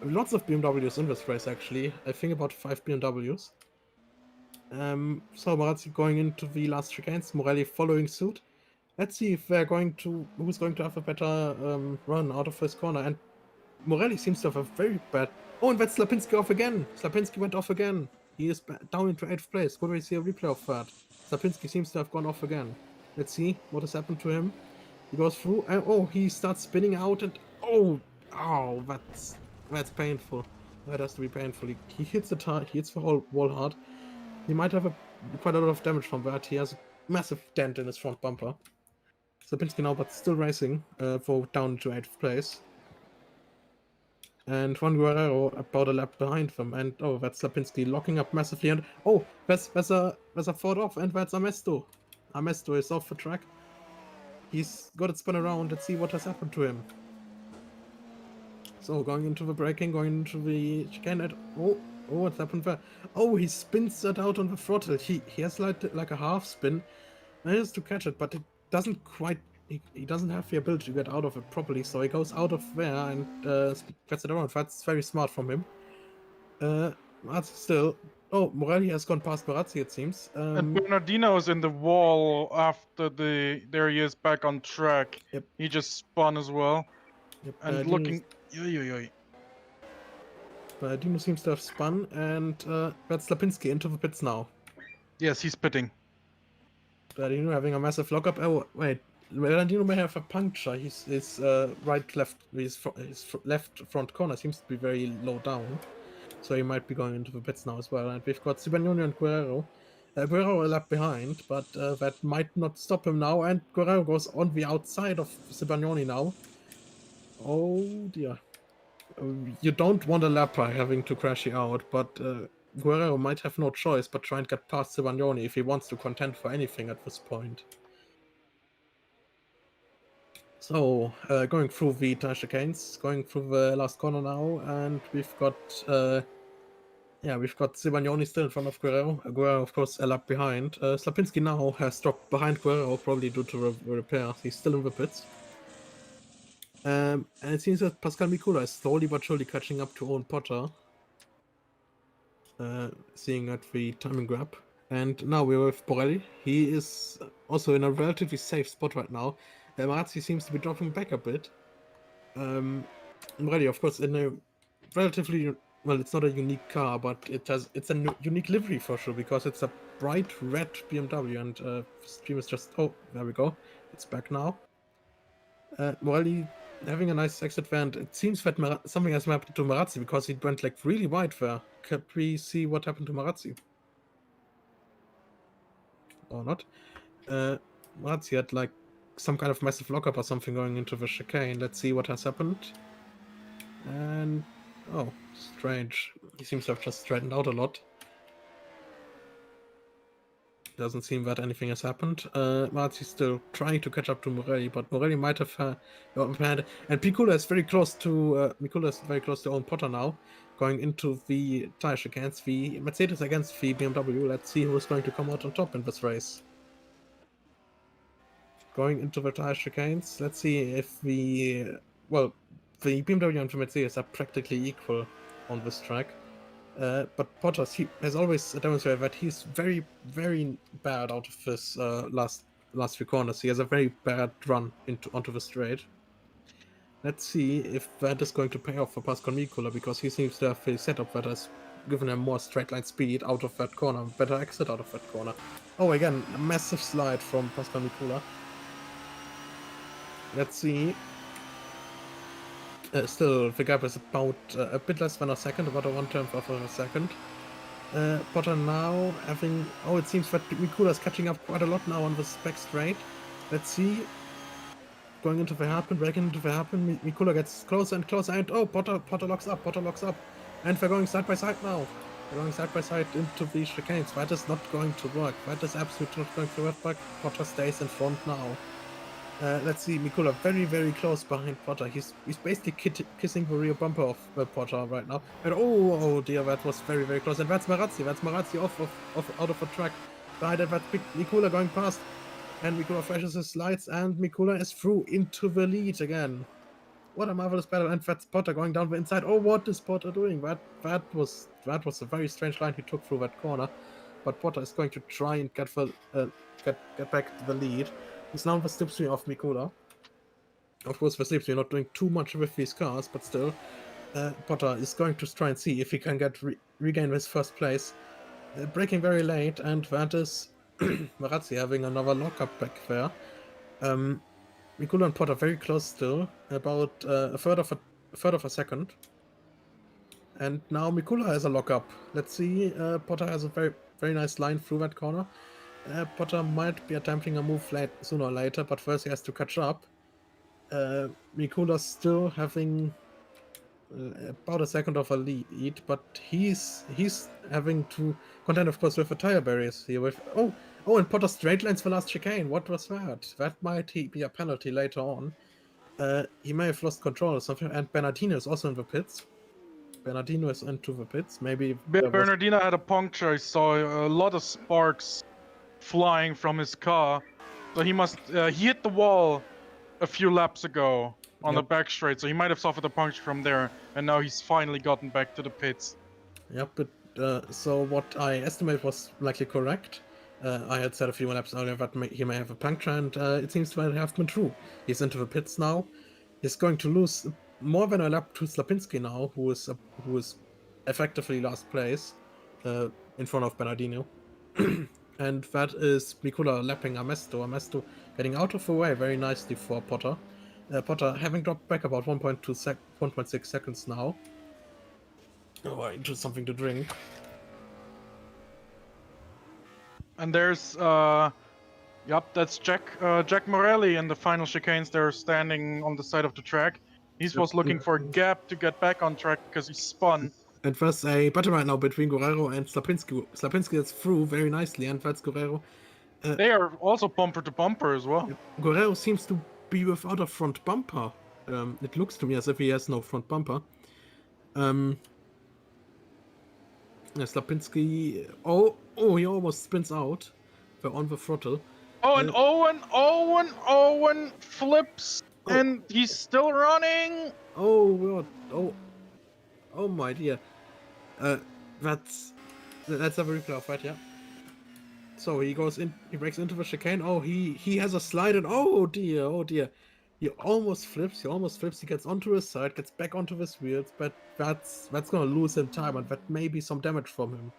Lots of BMWs in this race actually, I think about 5 BMWs. So Marazzi going into the last chicanes, Morelli following suit. Let's see if who's going to have a better run out of this corner, and Morelli seems to have a very bad... Oh, and that's Slapinski off again! Slapinski went off again! He is down into 8th place. Could we see a replay of that? Slapinski seems to have gone off again. Let's see what has happened to him. He goes through, and oh, he starts spinning out, and oh, that's painful. That has to be painful. He hits the whole wall hard. He might have quite a lot of damage from that. He has a massive dent in his front bumper. Slapinski now, but still racing for down to 8th place. And Juan Guerrero about a lap behind them, and oh, that's Slapinski locking up massively, and oh, there's a Ford off, and that's Amesto. Amesto is off the track. He's got it spun around. Let's see what has happened to him. So going into the braking, going into the chicane, and oh, what's happened there? Oh, he spins that out on the throttle. He has like a half spin, manages to catch it, but it doesn't quite. He doesn't have the ability to get out of it properly, so he goes out of there and gets it around. That's very smart from him. But still, Oh, Morelli has gone past Marazzi, it seems. And Bernardino is in the wall after there he is back on track. Yep. He just spun as well. Yep, And looking... Dino seems to have spun, and that's Lapinski into the pits now. Yes, he's pitting. Dino having a massive lockup. Oh, wait. Dino may have a puncture. His left front corner seems to be very low down. So he might be going into the pits now as well. And we've got Sibagnoni and Guerrero. Guerrero a lap behind, but that might not stop him now. And Guerrero goes on the outside of Sibagnoni now. Oh dear. You don't want a lapper having to crash you out, but Guerrero might have no choice but try and get past Sibagnoni if he wants to contend for anything at this point. So, going through the tire chicanes, going through the last corner now, and we've got Sibagnoni still in front of Guerrero. Guerrero, of course, a lap behind. Slapinski now has dropped behind Guerrero, probably due to repair. He's still in the pits. And it seems that Pascal Mikula is slowly but surely catching up to Owen Potter. Seeing at the timing grab. And now we're with Borelli. He is also in a relatively safe spot right now. Marazzi seems to be dropping back a bit. Borelli, of course, in a relatively... Well, it's not a unique car, but it's a unique livery for sure, because it's a bright red BMW, and stream is just... Oh, there we go. It's back now. Morelli having a nice exit there, and it seems that something has happened to Marazzi, because he went like really wide there. Can we see what happened to Marazzi? Or not? Marazzi had like some kind of massive lockup or something going into the chicane. Let's see what has happened. And... oh, strange. He seems to have just straightened out a lot. Doesn't seem that anything has happened. Marazzi's still trying to catch up to Morelli, but Morelli might have had... and Mikula is very close to Owen Potter now, going into the tire chicanes. The Mercedes against the BMW. Let's see who's going to come out on top in this race. Going into the tire chicanes. Let's see if the... well, the BMW and the Mercedes are practically equal on this track. But Potter has always demonstrated that he's very, very bad out of this last few corners. He has a very bad run onto the straight. Let's see if that is going to pay off for Pascal Mikula, because he seems to have a setup that has given him more straight line speed out of that corner, better exit out of that corner. Oh, again, a massive slide from Pascal Mikula. Let's see. Still, the gap is about a bit less than a second, about a 1/10 of a second. Potter now having... oh, it seems that Mikula is catching up quite a lot now on this back straight. Let's see. Going into the hairpin, breaking into the hairpin. Mikula gets closer and closer, and oh, Potter locks up, And they're going side by side now. They're going side by side into the chicanes. That is not going to work. That is absolutely not going to work, but Potter stays in front now. Let's see, Mikula very, very close behind Potter. He's basically kissing the rear bumper of Potter right now. And oh dear, that was very, very close. And that's Marazzi. That's Marazzi out of the track. Behind that big Mikula going past. And Mikula flashes his lights, and Mikula is through into the lead again. What a marvelous battle. And that's Potter going down the inside. Oh, what is Potter doing? That was a very strange line he took through that corner. But Potter is going to try and get back to the lead. He's now the slipstream of Mikula. Of course, the slipstream not doing too much with these cars, but still, Potter is going to try and see if he can regain his first place. Braking very late, and that is Marazzi having another lockup back there. Mikula and Potter very close still, about a third of a second. And now Mikula has a lockup. Let's see. Potter has a very, very nice line through that corner. Potter might be attempting a move sooner or later, but first he has to catch up. Mikula's still having about a second of a lead, but he's having to contend, of course, with the tire barriers here. And Potter straight lines the last chicane. What was that? That might be a penalty later on. He may have lost control or something. And Bernardino is also in the pits. Bernardino is into the pits. Maybe Bernardino had a puncture. I saw a lot of sparks flying from his car, so he must he hit the wall a few laps ago on the back straight, so he might have suffered a puncture from there, and now he's finally gotten back to the pits. Yep, but So what I estimate was likely correct. I had said a few laps earlier that he may have a puncture, and it seems to have been true. He's into the pits now. He's going to lose more than a lap to Slapinski now, who is effectively last place, in front of Bernardino. And that is Mikula lapping Amesto. Amesto getting out of the way very nicely for Potter. Potter having dropped back about 1.6 seconds now. Oh, I need something to drink. And there's that's Jack Morelli in the final chicanes. They're standing on the side of the track. He was looking for a gap to get back on track because he spun. And there's a battle right now between Guerrero and Slapinski. Slapinski is through very nicely, and that's Guerrero. They are also bumper to bumper as well. Guerrero seems to be without a front bumper. It looks to me as if he has no front bumper. Slapinski. Oh, he almost spins out. They're on the throttle. Oh, and Owen flips, and he's still running. Oh, my dear. Let's have a replay of that, yeah. So he goes in, he breaks into the chicane. Oh, he has a slide, and oh dear. He almost flips, he gets onto his side, gets back onto his wheels, but that's gonna lose him time, and that may be some damage from him.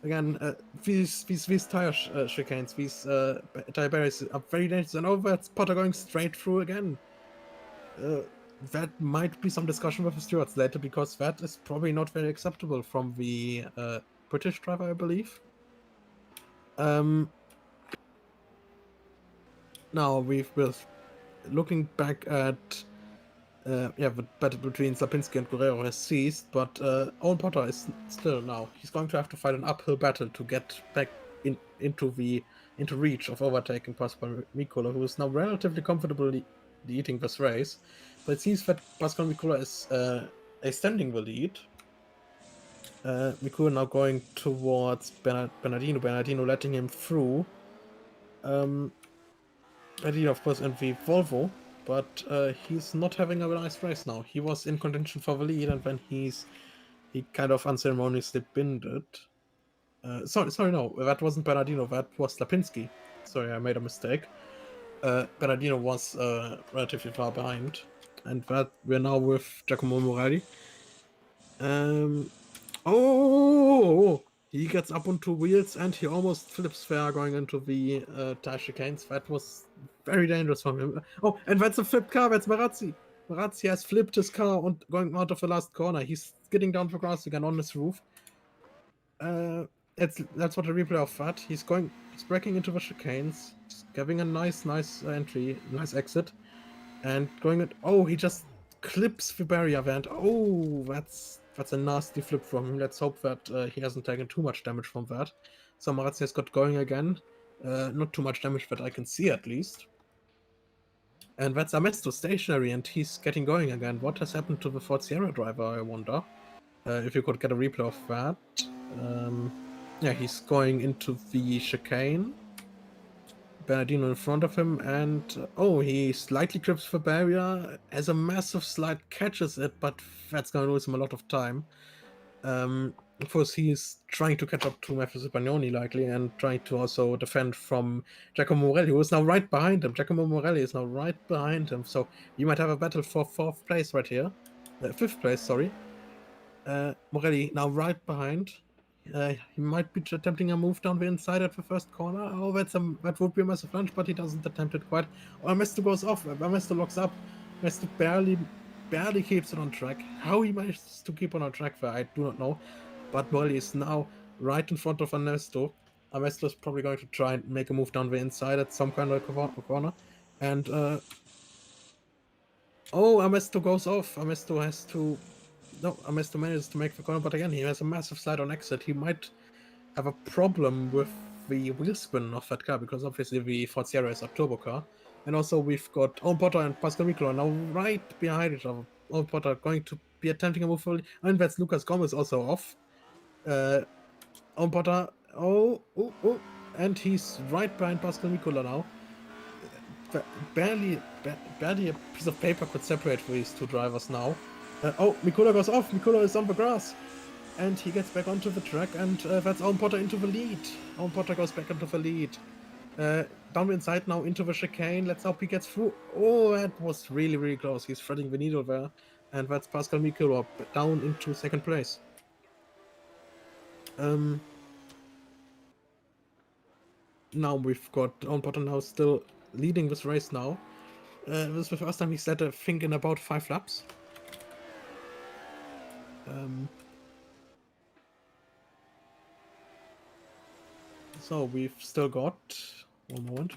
Again, these tire chicanes, these tire barriers are very dangerous, and that's Potter going straight through again. That might be some discussion with the stewards later, because that is probably not very acceptable from the British driver, I believe. Now we're looking back at the battle between Slapinski and Guerrero has ceased, but Owen Potter is still now. He's going to have to fight an uphill battle to get back into reach of overtaking Pascal Mikula, who is now relatively comfortably leading this race. But it seems that Pascal Mikula is extending the lead. Mikula now going towards Bernardino. Bernardino letting him through. Bernardino, of course, in the Volvo, but he's not having a nice race now. He was in contention for the lead, and then he kind of unceremoniously binned it. Sorry, no, that wasn't Bernardino. That was Slapinski. Sorry, I made a mistake. Bernardino was relatively far behind, and that we're now with Giacomo Morelli. He gets up onto wheels, and he almost flips there going into the tire chicanes. That was very dangerous from him. Oh, and that's a flipped car. That's Marazzi. Marazzi has flipped his car and going out of the last corner. He's skidding down the grass again on his roof. That's what the replay of that. He's breaking into the chicanes. He's having a nice entry, nice exit, and going at. Oh, he just clips the barrier vent. Oh, that's a nasty flip from him. Let's hope that he hasn't taken too much damage from that. So Marazzi has got going again. Not too much damage that I can see, at least. And that's Amesto stationary, and he's getting going again. What has happened to the Ford Sierra driver, I wonder? If you could get a replay of that. He's going into the chicane. Bernardino in front of him, and he slightly trips the barrier, has a massive slide, catches it, but that's going to lose him a lot of time. Of course, he's trying to catch up to Matteo Spagnoni, likely, and trying to also defend from Giacomo Morelli, who is now right behind him. Giacomo Morelli is now right behind him, so you might have a battle for fifth place right here. Morelli now right behind. He might be attempting a move down the inside at the first corner. Oh, that would be a massive lunge, but he doesn't attempt it quite. Oh, Amesto goes off. Amesto locks up. Amesto barely keeps it on track. How he manages to keep on track there, I do not know. But Morelli is now right in front of Amesto. Amesto is probably going to try and make a move down the inside at some kind of corner. And Amesto goes off. Amesto manages to make the corner, but again, he has a massive slide on exit. He might have a problem with the wheel spin of that car, because obviously the Ford Sierra is a turbo car. And also we've got Owen Potter and Pascal Mikula now right behind each other. Owen Potter going to be attempting a move, and that's Lucas Gomez also off. Owen Potter, and he's right behind Pascal Mikula now. Barely a piece of paper could separate these two drivers now. Mikula goes off. Mikula is on the grass. And he gets back onto the track, and that's Owen Potter into the lead. Owen Potter goes back into the lead. Down the inside now into the chicane. Let's hope he gets through. Oh, that was really, really close. He's threading the needle there. And that's Pascal Mikula down into second place. Now we've got Owen Potter now still leading this race now. This is the first time he's led, I think, in about 5 laps. So we've still got one moment.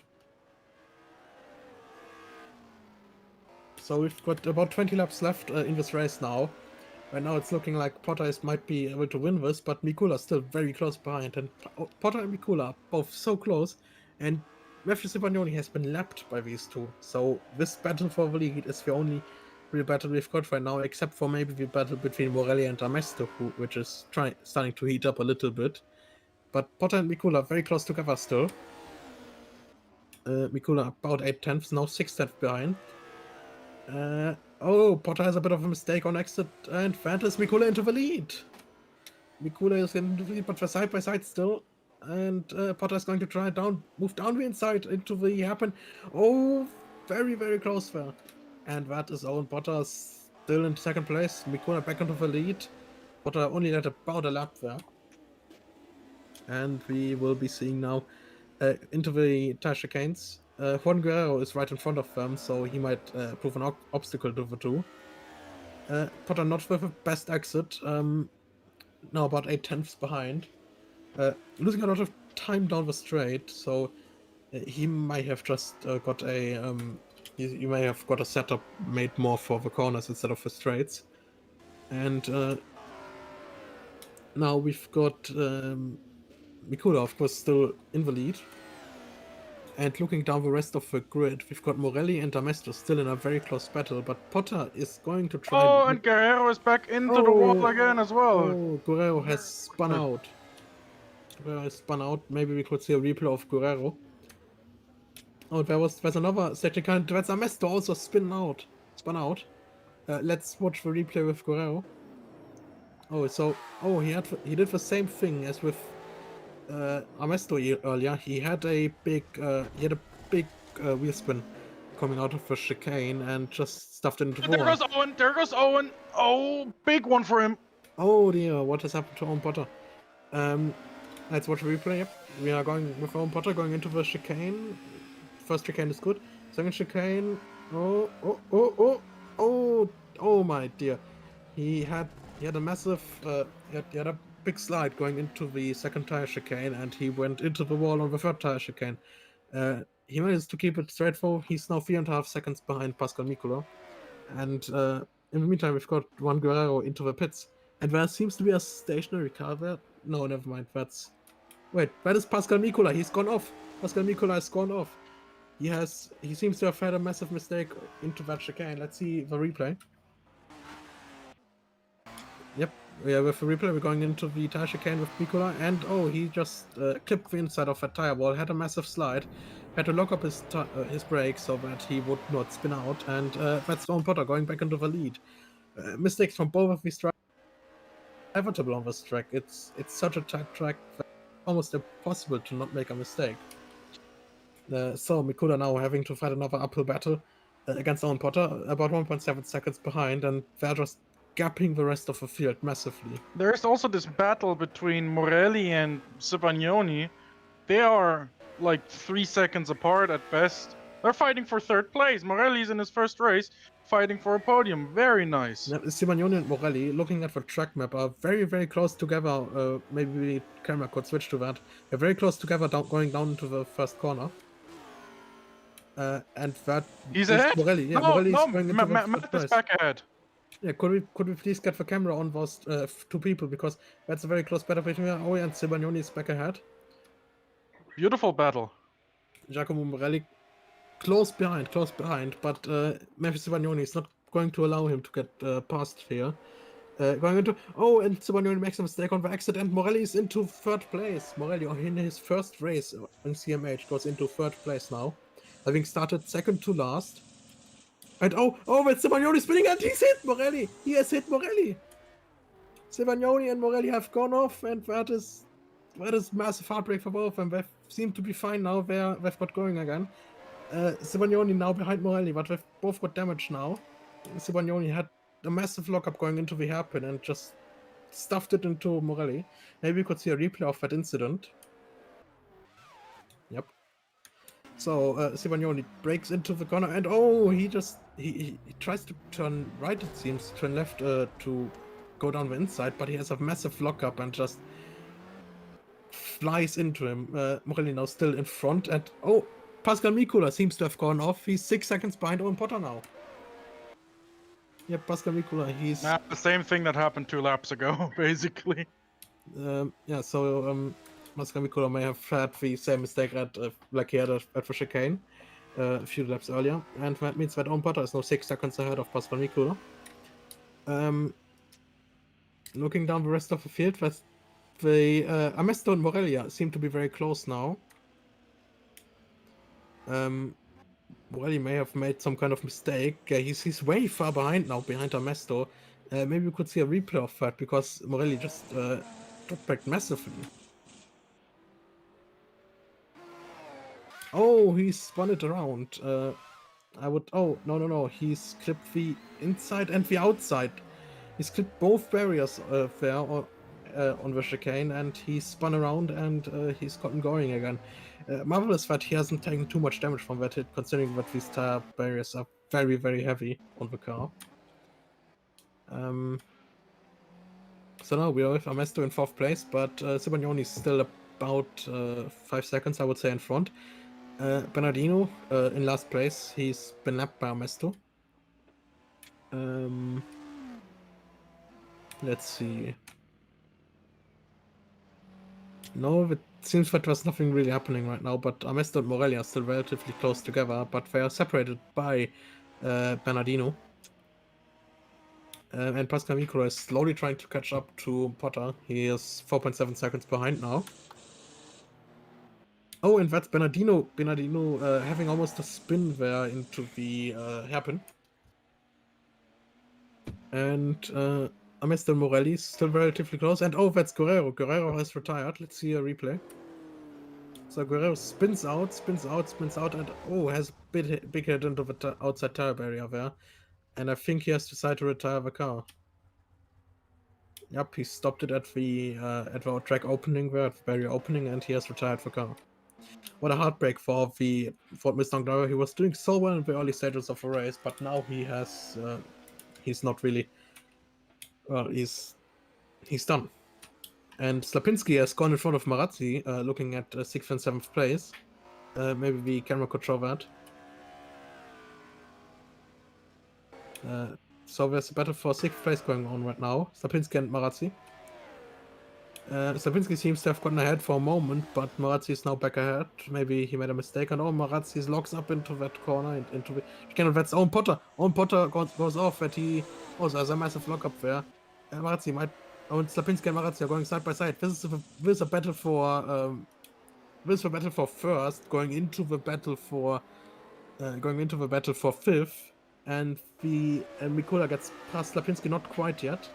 So we've got about 20 laps left in this race now. Right now it's looking like Potter might be able to win this, but Mikula's still very close behind. And Potter and Mikula are both so close, and Matthew Cipollone has been lapped by these two. So this battle for the lead is the only real battle we've got right now, except for maybe the battle between Morelli and Amesto, which is starting to heat up a little bit. But Potter and Mikula are very close together still. Mikula about 8/10, now 6/10 behind. Oh, Potter has a bit of a mistake on exit, and that is Mikula into the lead. Mikula is into the lead, but they're side by side still. And Potter is going to try move down the inside into the hairpin. Oh, very, very close there. And that is Owen Potter still in second place. Mikula back into the lead. Potter only had about a lap there. And we will be seeing now into the tire chicanes. Juan Guerrero is right in front of them, so he might prove an obstacle to the two. Potter not with the best exit, now about 8/10 behind. Losing a lot of time down the straight, so he might have just got a you may have got a setup made more for the corners instead of the straights. And now we've got Mikula, of course, still in the lead. And looking down the rest of the grid, we've got Morelli and Amesto still in a very close battle, but Potter is going to try... Oh, and Guerrero is back into the wall again as well. Oh, Guerrero has spun out. Guerrero has spun out. Maybe we could see a replay of Guerrero. Oh, there's another section. That's Amesto also spun out. Let's watch the replay with Guerrero. Oh, so he did the same thing as with Amesto earlier. He had a big wheel spin coming out of the chicane and just stuffed it into the wall. There goes Owen. Oh, big one for him. Oh dear, what has happened to Owen Potter? Let's watch the replay. Yep. We are going with Owen Potter going into the chicane. First chicane is good. Second chicane. Oh my dear. He had a massive he had a big slide going into the second tire chicane, and he went into the wall on the third tire chicane. He managed to keep it straight forward. He's now 3.5 seconds behind Pascal Mikula. And in the meantime, we've got Juan Guerrero into the pits. And there seems to be a stationary car there. No, never mind. Wait, that is Pascal Mikula. He's gone off. Pascal Mikula has gone off. He seems to have had a massive mistake into that chicane. Let's see the replay. Yep, yeah, with the replay, we're going into the tire chicane with Mikula, and oh, he just clipped the inside of that tire wall, had a massive slide, had to lock up his brakes so that he would not spin out, and that's Owen Potter going back into the lead. Mistakes from both of these drivers are inevitable on this track. It's such a tight track that it's almost impossible to not make a mistake. So Mikula now having to fight another uphill battle against Owen Potter, about 1.7 seconds behind, and they're just gapping the rest of the field massively. There's also this battle between Morelli and Cipollone. They are like 3 seconds apart at best. They're fighting for third place. Morelli's in his first race, fighting for a podium. Very nice. Yeah, Cipollone and Morelli, looking at the track map, are very, very close together. Maybe the camera could switch to that. They're very close together, going down into the first corner. And that he's ahead. Morelli. Yeah, Morelli is going into the Matt is back ahead. Yeah, could we please get the camera on those two people, because that's a very close battle between Aoi and Cipollone is back ahead. Beautiful battle. Giacomo Morelli close behind, but Matthew Cipollone is not going to allow him to get past here. Going into and Cipollone makes a mistake on the exit, and Morelli is into third place. Morelli in his first race on CMH goes into third place now, having started second to last. And with Cipollone spinning, and he's hit Morelli! He has hit Morelli! Sivagnoni and Morelli have gone off, and that is massive heartbreak for both of them. They seem to be fine now. They've got going again. Sivagnoni now behind Morelli, but they've both got damage now. Sivagnoni had a massive lockup going into the hairpin and just stuffed it into Morelli. Maybe we could see a replay of that incident. Yep. So Sivagnoni breaks into the corner, and he tries to turn right, it seems, turn left to go down the inside, but he has a massive lockup and just flies into him. Morelli now still in front, and Pascal Mikula seems to have gone off. He's 6 seconds behind Owen Potter now. Yep, Pascal Mikula, he's... The same thing that happened 2 laps ago, basically. Yeah, so Pascal Mikula may have had the same mistake like he had at the chicane a few laps earlier, and that means that Owen Potter is now 6 seconds ahead of Pascal Mikula. Looking down the rest of the field, the Amesto and Morelli seem to be very close now. Morelli may have made some kind of mistake. He's way far behind now, behind Amesto. Maybe we could see a replay of that, because Morelli just dropped back massively. Oh, he spun it around. Oh, no. He's clipped the inside and the outside. He's clipped both barriers there on the chicane, and he spun around, and he's gotten going again. Marvelous that he hasn't taken too much damage from that hit, considering that these tire barriers are very, very heavy on the car. So now we are with Amesto in 4th place, but Sivagnoni is still about 5 seconds, I would say, in front. Bernardino in last place. He's been lapped by Amesto. Let's see. No, it seems that there's nothing really happening right now, but Amesto and Morelli are still relatively close together, but they are separated by Bernardino. And Pascal Mikula is slowly trying to catch up to Potter. He is 4.7 seconds behind now. Oh, and that's Bernardino. Bernardino having almost a spin there into the hairpin. And Amesto and Morelli is still relatively close. And oh, that's Guerrero. Guerrero has retired. Let's see a replay. So Guerrero spins out, and has a big hit into the outside tire barrier there. And I think he has decided to retire the car. Yep, he stopped it at the track opening there, at the barrier opening, and he has retired the car. What a heartbreak for the Ford Mustang driver. He was doing so well in the early stages of the race, but now he has he's not really well. He's done. And Slapinski has gone in front of Marazzi, looking at 6th and 7th place. Maybe the camera could show that. So there's a battle for 6th place going on right now. Slapinski and Marazzi. Slapinski seems to have gotten ahead for a moment, but Marazzi is now back ahead. Maybe he made a mistake, and Marazzi locks up into that corner, and into the chicane. That's Owen Potter. Owen Potter goes off, but there's a massive lockup there. Marazzi might... Slapinski and Marazzi are going side by side. This is a battle for... this is the battle for first, going into the battle for 5th, and the Mikula gets past Slapinski, not quite yet.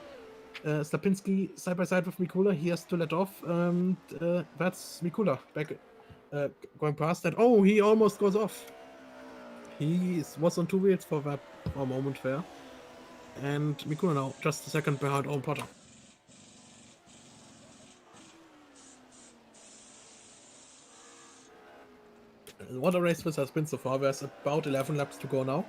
Slapinski side by side with Mikula. He has to let off. That's Mikula back going past that. Oh, he almost goes off. He was on 2 wheels for a moment there. And Mikula now just a second behind Owen Potter. What a race this has been so far. There's about 11 laps to go now.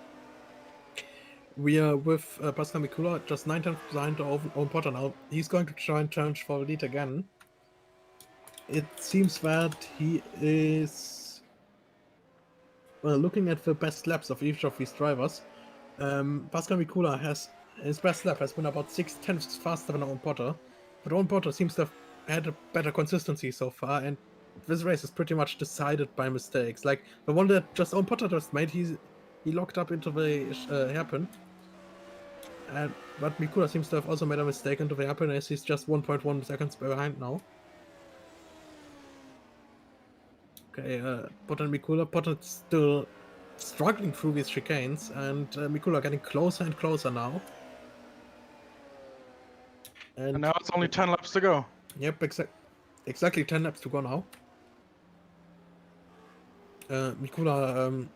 We are with Pascal Mikula, just 9 tenths behind Owen Potter now. He's going to try and challenge for the lead again. It seems that he is... Well, looking at the best laps of each of these drivers, Pascal Mikula his best lap has been about 6 tenths faster than Owen Potter, but Owen Potter seems to have had a better consistency so far, and this race is pretty much decided by mistakes. Like the one that just Owen Potter just made, he locked up into the hairpin. But Mikula seems to have also made a mistake into the hairpin, as he's just 1.1 seconds behind now. Okay, Potter and Mikula. Potter still struggling through these chicanes, and Mikula getting closer and closer now. And now it's only 10 laps to go. Yep, exactly 10 laps to go now. Mikula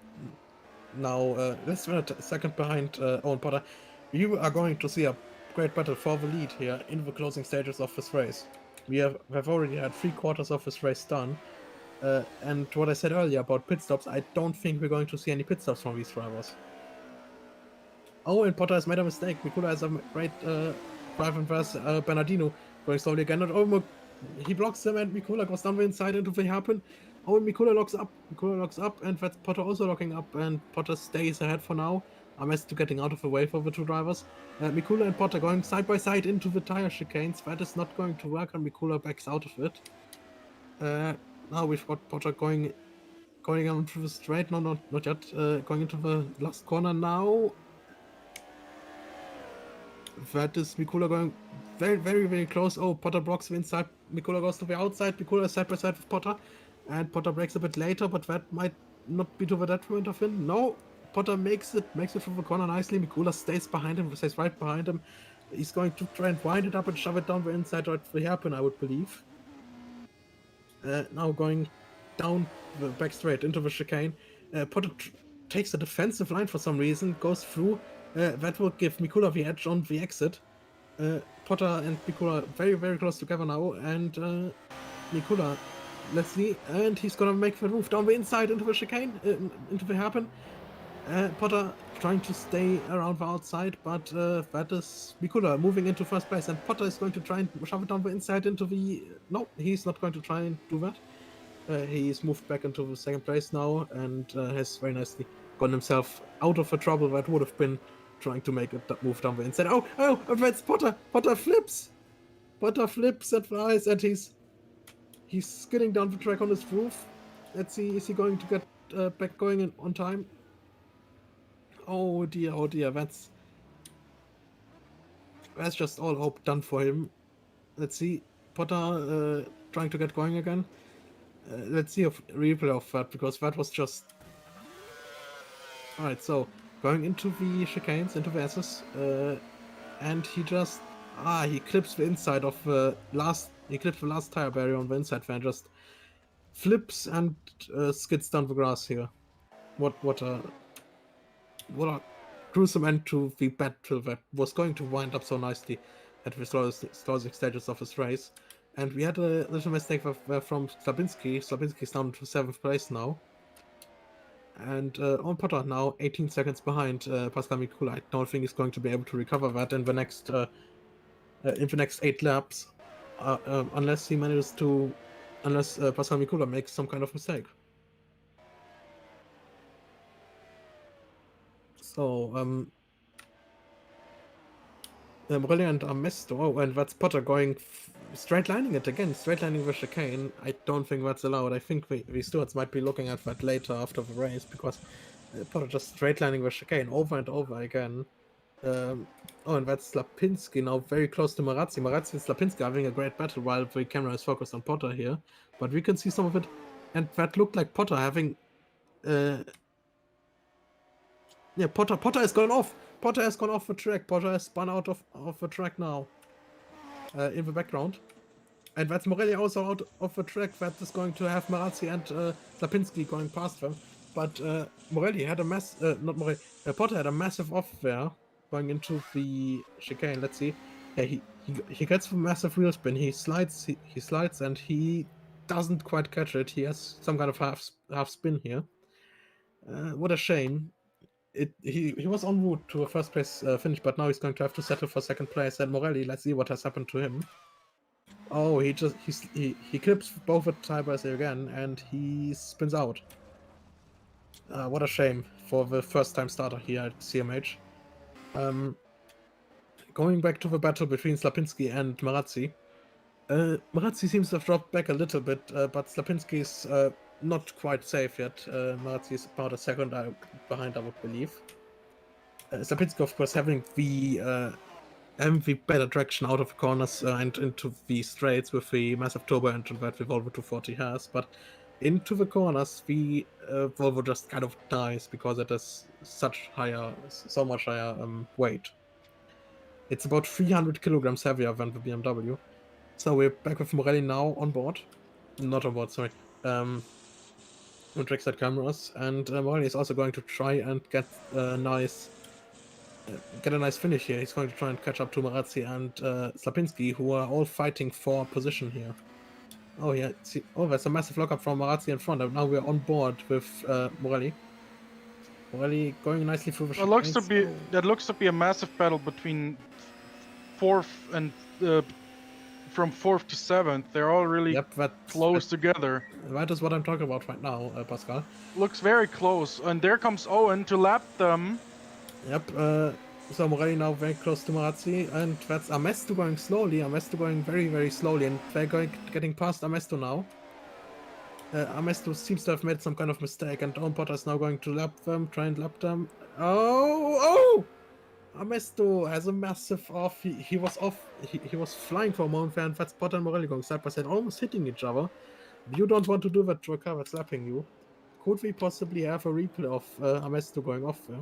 now less than a second behind Owen Potter. You are going to see a great battle for the lead here in the closing stages of this race. We have already had 3/4 of this race done. And what I said earlier about pit stops, I don't think we're going to see any pit stops from these drivers. Oh, and Potter has made a mistake. Mikula has a great drive and pass. Bernardino going slowly again. And he blocks him, and Mikula goes down the inside into the hairpin. Oh, and Mikula locks up. Mikula locks up, and that's Potter also locking up. And Potter stays ahead for now. Ames to getting out of the way for the two drivers. Mikula and Potter going side by side into the tire chicanes. That is not going to work, and Mikula backs out of it. Now we've got Potter going onto the straight. No, not yet. Going into the last corner now. That is Mikula going very, very, very close. Oh, Potter blocks the inside. Mikula goes to the outside. Mikula is side by side with Potter. And Potter breaks a bit later, but that might not be to the detriment of him. No, Potter makes it through the corner nicely. Mikula stays behind him, stays right behind him. He's going to try and wind it up and shove it down the inside right for the hairpin, I would believe. Now going down the back straight into the chicane. Potter takes a defensive line for some reason, goes through. That will give Mikula the edge on the exit. Potter and Mikula very, very close together now, and Mikula, let's see, and he's gonna make the move down the inside into the chicane, into the hairpin. Potter trying to stay around the outside, but that is Mikula moving into first place, and Potter is going to try and shove it down the inside into the... No, he's not going to try and do that. He's moved back into the second place now, and has very nicely gotten himself out of the trouble that would have been trying to make a move down the inside. Oh, that's Potter! Potter flips! Potter flips and flies, and he's skidding down the track on his roof. Let's see, is he going to get back going on time? Oh dear, that's just all hope done for him. Let's see, Potter trying to get going again. Let's see a replay of that, because that was just... Alright, so going into the chicanes, into the S's, and he just... he clips the inside of the last... He clips the last tire barrier on the inside fan, just flips and skids down the grass here. What a gruesome end to the battle that was going to wind up so nicely at the closing stages of this race. And we had a little mistake from Slabinski. Slabinski's down to 7th place now. And on Potter now 18 seconds behind Pascal Mikula. I don't think he's going to be able to recover that in the next 8 laps, unless Pascal Mikula makes some kind of mistake. So Morelli and Amesto. Oh, and that's Potter going straight lining it again, straight lining the chicane. I don't think that's allowed. I think the stewards might be looking at that later after the race, because Potter just straight lining the chicane over and over again. Oh, and that's Slapinski now very close to Marazzi. Marazzi and Slapinski having a great battle while the camera is focused on Potter here. But we can see some of it, and that looked like Potter having... Yeah, Potter has gone off. Potter has gone off the track. Potter has spun out of the track now. In the background. And that's Morelli also out of the track. That is going to have Marazzi and Slapinski going past them. But Morelli had a Potter had a massive off there going into the chicane. Let's see. Yeah, he gets the massive wheel spin. He slides and he doesn't quite catch it. He has some kind of half spin here. What a shame. He was en route to a first place finish, but now he's going to have to settle for second place. And Morelli, let's see what has happened to him. Oh, he clips both the tires again, and he spins out. What a shame for the first time starter here at CMH. Going back to the battle between Slapinski and Marazzi. Marazzi seems to have dropped back a little bit, but Slapinski's not quite safe yet. Marazzi is about a second behind, I would believe. Slapinski, of course, having the better traction out of the corners and into the straights with the massive turbo engine that the Volvo 240 has, but into the corners the Volvo just kind of dies because it has so much higher weight. It's about 300 kilograms heavier than the BMW. So we're back with Morelli now on board. Not on board, sorry. On trackside cameras, and Morelli is also going to try and get a nice finish here. He's going to try and catch up to Marazzi and Slapinski, who are all fighting for position here. Oh yeah, see, there's a massive lockup from Marazzi in front, and now we're on board with Morelli. Morelli going nicely through the chicanes. That looks to be a massive battle between fourth and from fourth to seventh. They're all really close together. That is what I'm talking about right now, Pascal. Looks very close, and there comes Owen to lap them. Yep. So Morelli now very close to Marazzi, and that's Amesto going slowly. Amesto going very, very slowly, and they're getting past Amesto now. Amesto seems to have made some kind of mistake, and Owen Potter is now going to try and lap them. Oh! Amesto has a massive off. He was off. He was flying for a moment there, and that's Potter and Morelli going side by side, almost hitting each other. You don't want to do that to a car that's lapping you. Could we possibly have a replay of Amesto going off there?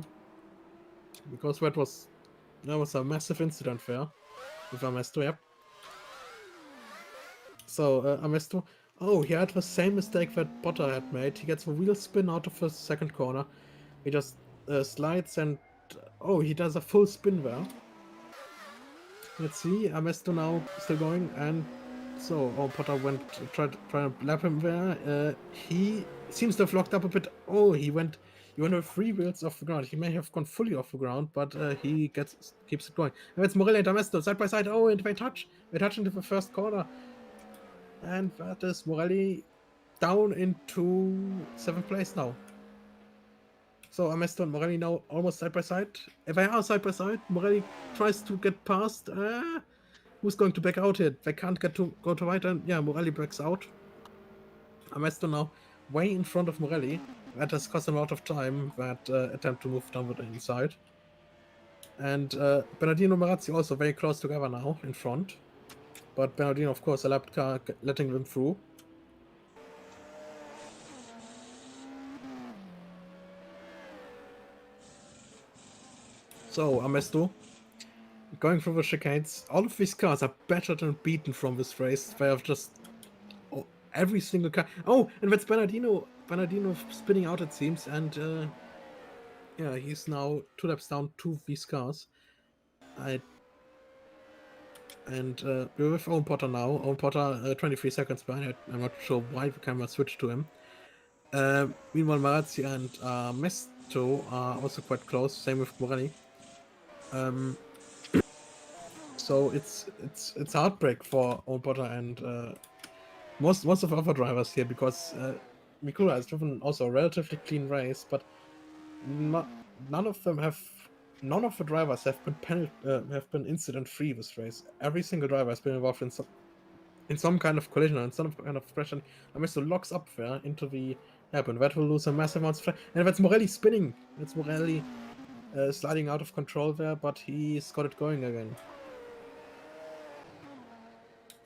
Because that was a massive incident there with Amesto, yep. So Amesto, he had the same mistake that Potter had made. He gets a wheel spin out of the second corner. He just slides and he does a full spin there. Let's see, Amesto now still going, and so Potter tried to lap him there. He seems to have locked up a bit. He went with 3 wheels off the ground. He may have gone fully off the ground, but he keeps it going. And it's Morelli and Amesto side by side. And they touch into the first corner, and that is Morelli down into 7th place now. So Amesto and Morelli now almost side by side. If they are side by side, Morelli tries to get past. Who's going to back out here? They can't go to right, and Morelli backs out. Amesto now way in front of Morelli. That has cost him a lot of time, that attempt to move down the inside. And Bernardino Marazzi also very close together now in front. But Bernardino, of course, a lap car letting them through. So, Amesto going through the chicanes. All of these cars are battered and beaten from this race. They have just every single car. And that's Bernardino spinning out, it seems, and he's now 2 laps down to these cars. We're with Owen Potter now. Owen Potter 23 seconds behind. I'm not sure why the camera switched to him. Meanwhile, Marazzi and Mesto are also quite close. Same with Morelli. So it's heartbreak for Owen Potter and most of the other drivers here, because Mikula has driven also a relatively clean race, but none of the drivers have been incident free this race. Every single driver has been involved in some kind of collision and some kind of pressure. Amesto locks up there into the hairpin. That will lose a massive amount of track. And that's Morelli spinning. That's Morelli sliding out of control there, but he's got it going again.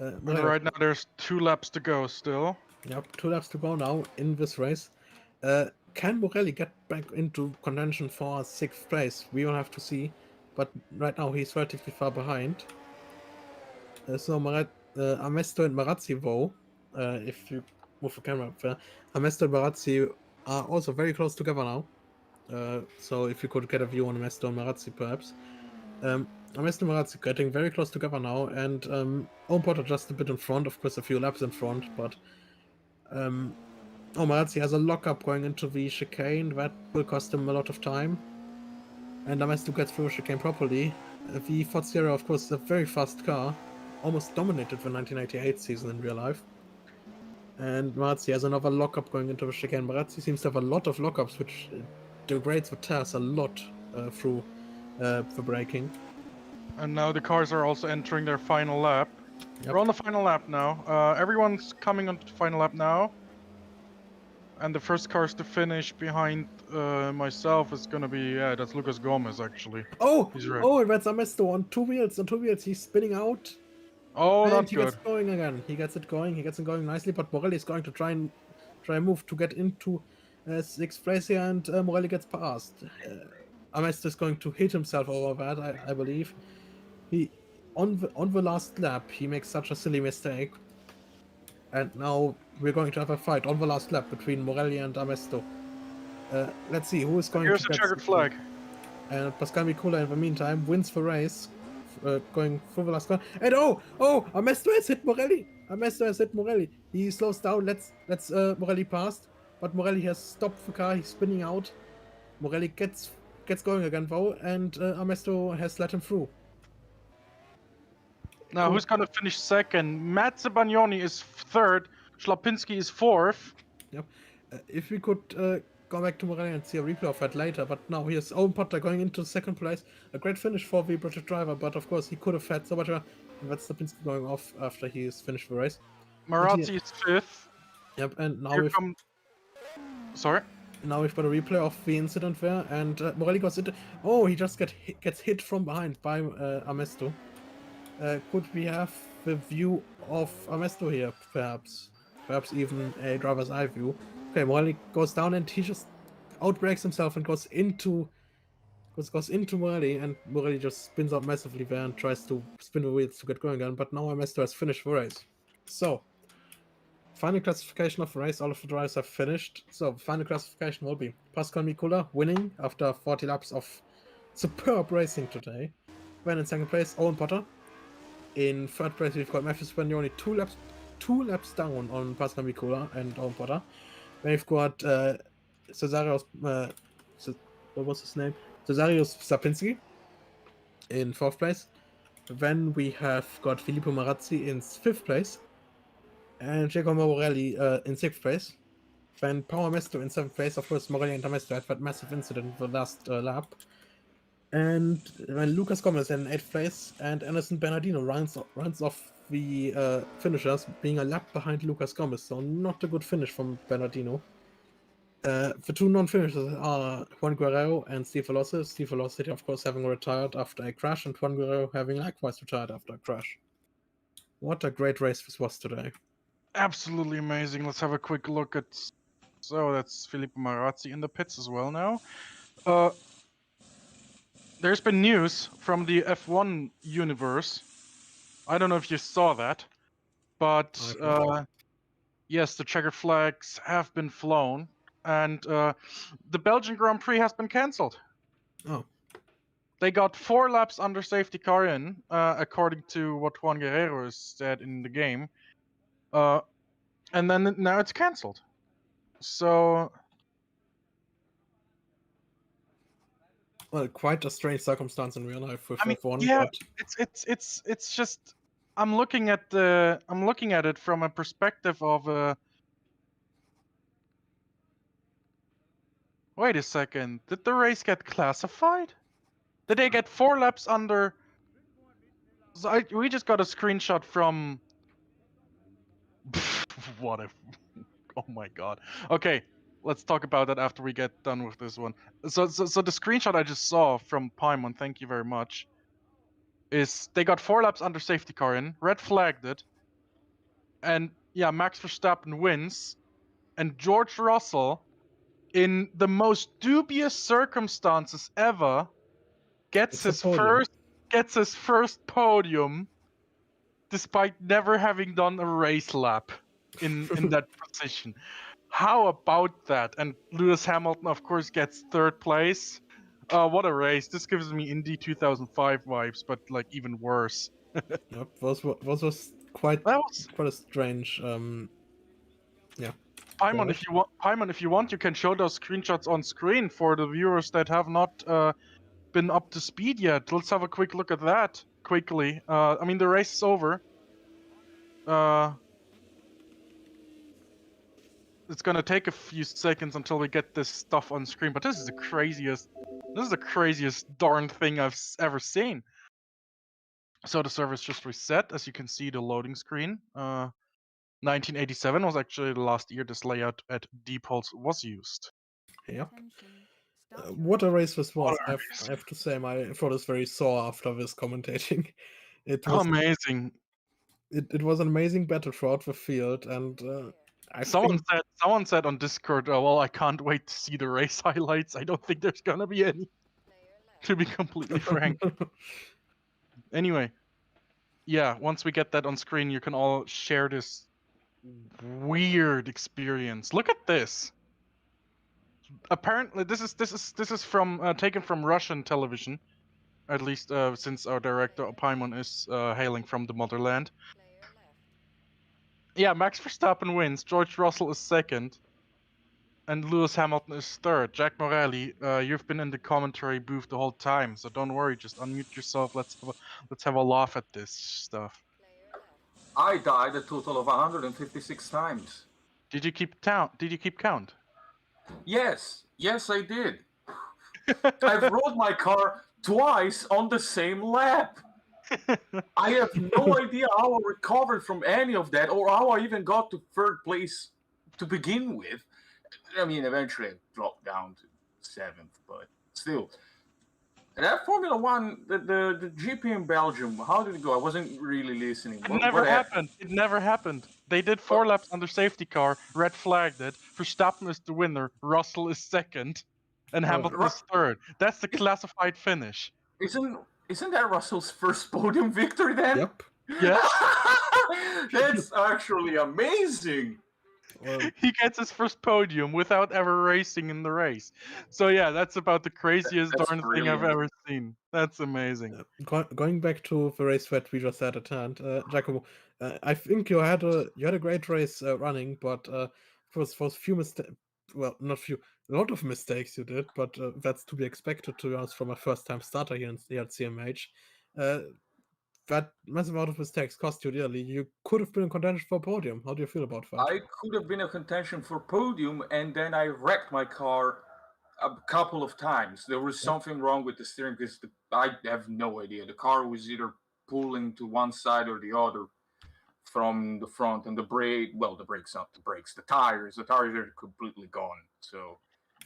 Right now there's 2 laps to go still. Yep, 2 laps to go now in this race. Can Morelli get back into contention for 6th place? We will have to see. But right now he's relatively far behind. So Amesto and Marazzi, though, if you move the camera up there, Amesto and Marazzi are also very close together now. So if you could get a view on Amesto and Marazzi, perhaps. Amesto and Marazzi getting very close together now, and Owen Potter just a bit in front, of course a few laps in front, but Marazzi has a lockup going into the chicane. That will cost him a lot of time, and Amesto gets through the chicane properly. The Ford Sierra, of course, is a very fast car, almost dominated the 1998 season in real life. And Marazzi has another lockup going into the chicane. Marazzi seems to have a lot of lockups, which degrades the tires a lot through the braking. And now the cars are also entering their final lap. Yep. We're on the final lap now. Everyone's coming onto the final lap now. And the first cars to finish behind myself is gonna be, that's Lucas Gomez actually. He's right. That's Amesto on 2 wheels. On 2 wheels, he's spinning out. Not he good. gets going again. He gets it going nicely, but Morelli is going to try and move to get into 6th place here, and Morelli gets past. Amesto is going to hit himself over that, I believe. he on the last lap he makes such a silly mistake, and now we're going to have a fight on the last lap between Morelli and Amesto. Let's see who is going Here's to the get checkered flag. And Pascal Mikula, in the meantime, wins the race, going through the last corner. And Amesto has hit Morelli. Amesto has hit Morelli. He slows down. Let's Morelli past, but Morelli has stopped the car. He's spinning out. Morelli gets going again though, and Amesto has let him through. Now, Cool. who's gonna finish second? Matt Zabagnoni is third. Schlapinski is fourth. Yep. If we could go back to Morelli and see a replay of that later, but now here's Owen Potter going into second place. A great finish for the British driver, but of course he could have had so much. And that's Stapinski going off after he's finished the race. Marazzi is fifth. Yep, and now Here we've come... Sorry? now we've got a replay of the incident there, and Morelli goes into. Oh, he just gets hit from behind by Amesto. Could we have the view of Amesto here, perhaps? Perhaps even a driver's eye view. Okay, Morelli goes down and he just outbrakes himself and goes into Morelli, and Morelli just spins out massively there and tries to spin the wheels to get going again, but now Amesto has finished the race. So, final classification of the race, all of the drivers have finished. So, final classification will be Pascal Mikula winning after 40 laps of superb racing today. Then in second place, Owen Potter. In third place, we've got Matthew Spagnoni, two laps down on Pascal Mikula and Owen Potter. Then we've got Cesarios, what was his name? Cesarios Sapinski in fourth place. Then we have got Filippo Marazzi in fifth place. And Giacomo Morelli in sixth place. Then Paolo Amesto in seventh place. Of course, Morelli and Amesto had that massive incident in the last lap. And then Lucas Gomez in eighth place, and Anderson Bernardino runs off the finishers, being a lap behind Lucas Gomez, so not a good finish from Bernardino. The two non-finishers are Juan Guerrero and Steve Velocity. Steve Velocity, of course, having retired after a crash, and Juan Guerrero having likewise retired after a crash. What a great race this was today. Absolutely amazing. Let's have a quick look at... So, that's Filippo Marazzi in the pits as well now. There's been news from the F1 universe. I don't know if you saw that, but yes, the checkered flags have been flown, and the Belgian Grand Prix has been cancelled. Oh. They got 4 laps under safety car in, according to what Juan Guerrero has said in the game. And then now it's cancelled. So... Well, quite a strange circumstance in real life with F1. yeah, but... it's just I'm looking at it from a perspective of wait a second, did the race get classified? Did they get 4 laps under? So we just got a screenshot from what if oh my god. Okay, let's talk about that after we get done with this one. So the screenshot I just saw from Paimon, thank you very much, is they got 4 laps under safety car in, red flagged it, and yeah, Max Verstappen wins, and George Russell, in the most dubious circumstances ever, gets his first podium, despite never having done a race lap in that position. How about that? And Lewis Hamilton, of course, gets third place. What a race! This gives me Indy 2005 vibes, but like even worse. Yep, those was quite a strange. Yeah. Paimon, if you want, you can show those screenshots on screen for the viewers that have not been up to speed yet. Let's have a quick look at that quickly. I mean, the race is over. It's gonna take a few seconds until we get this stuff on screen, but this is the craziest darn thing I've ever seen. So the server's just reset, as you can see the loading screen. 1987 was actually the last year this layout at Diepholz was used. Yeah. What a race this was. I have to say, my throat is very sore after this commentating. It was amazing. It was an amazing battle throughout the field, and someone said on Discord, well, I can't wait to see the race highlights. I don't think there's gonna be any, to be completely frank. Anyway, yeah, once we get that on screen, you can all share this weird experience. Look at this. Apparently, this is from taken from Russian television, at least since our director Paimon is hailing from the motherland. Yeah, Max Verstappen wins. George Russell is second, and Lewis Hamilton is third. Jack Morelli, you've been in the commentary booth the whole time, so don't worry. Just unmute yourself. Let's have a laugh at this stuff. I died a total of 156 times. Did you keep count? Yes, I did. I've rode my car twice on the same lap. I have no idea how I recovered from any of that, or how I even got to third place to begin with. I mean, eventually I dropped down to seventh, but still. And that Formula One, the GP in Belgium, how did it go? I wasn't really listening. It never happened. They did 4 laps under safety car, red flagged it. Verstappen is the winner, Russell is second, and Hamilton is third. That's the classified finish. Isn't that Russell's first podium victory then? Yep. Yes. That's actually amazing. Well, He gets his first podium without ever racing in the race. So yeah, that's about the craziest That's darn thing I've brilliant. ever seen. That's amazing. going back to the race that we just had at hand, Giacomo, I think you had a great race running, but for few mistakes, well, not few, a lot of mistakes you did, but that's to be expected, to be honest, from a first-time starter here at CMH. That massive amount of mistakes cost you dearly. You could have been in contention for a podium. How do you feel about that? I could have been a contention for podium, and then I wrecked my car a couple of times. There was something wrong with the steering because I have no idea. The car was either pulling to one side or the other from the front, and the tires are completely gone. So,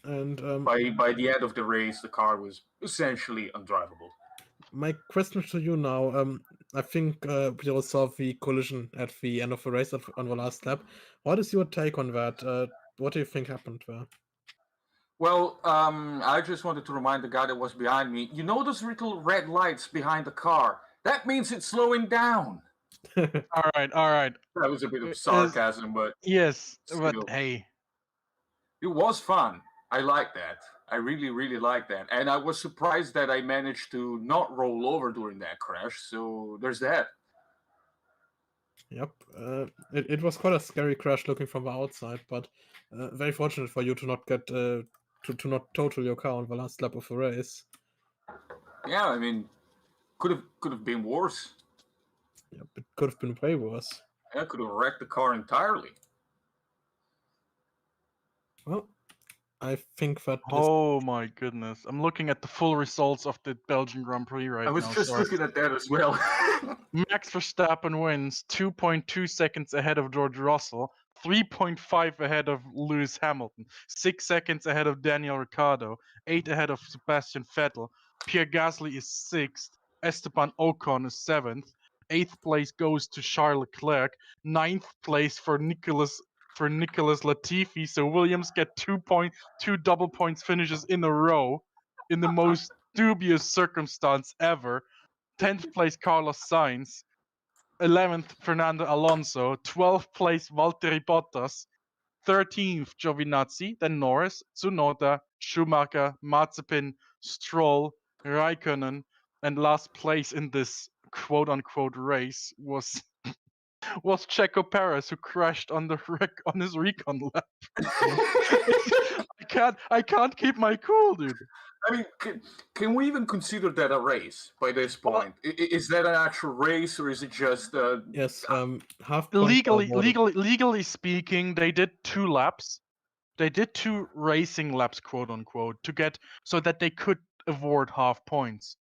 and by the end of the race, the car was essentially undrivable. My question to you now, I think we all saw the collision at the end of the race on the last lap. What is your take on that? What do you think happened there? Well, I just wanted to remind the guy that was behind me, you know those little red lights behind the car? That means it's slowing down. All right. That was a bit of sarcasm, but yes, still. but hey, it was fun. I like that. I really, really like that. And I was surprised that I managed to not roll over during that crash. So there's that. Yep. It was quite a scary crash looking from the outside, but very fortunate for you to not get to not total your car on the last lap of the race. Yeah, I mean, could have been worse. Yep, it could have been way worse. I could have wrecked the car entirely. Well, I think that. Oh my goodness! I'm looking at the full results of the Belgian Grand Prix right now. I was just looking at that as well. Max Verstappen wins 2.2 seconds ahead of George Russell, 3.5 ahead of Lewis Hamilton, 6 seconds ahead of Daniel Ricciardo, 8 ahead of Sebastian Vettel. Pierre Gasly is 6th. Esteban Ocon is 7th. 8th place goes to Charles Leclerc. 9th place for Nicholas Latifi. So Williams get 2 double points finishes in a row in the most dubious circumstance ever. 10th place Carlos Sainz, 11th Fernando Alonso, 12th place Valtteri Bottas, 13th Giovinazzi, then Norris, Tsunoda, Schumacher, Mazepin, Stroll, Raikkonen, and last place in this quote-unquote race was Checo Perez, who crashed on his recon lap. I can't keep my cool, dude. I mean, can we even consider that a race by this point? Is that an actual race, or is it just yes? Half legally speaking, they did 2 laps. They did 2 racing laps, quote unquote, to get so that they could award half points.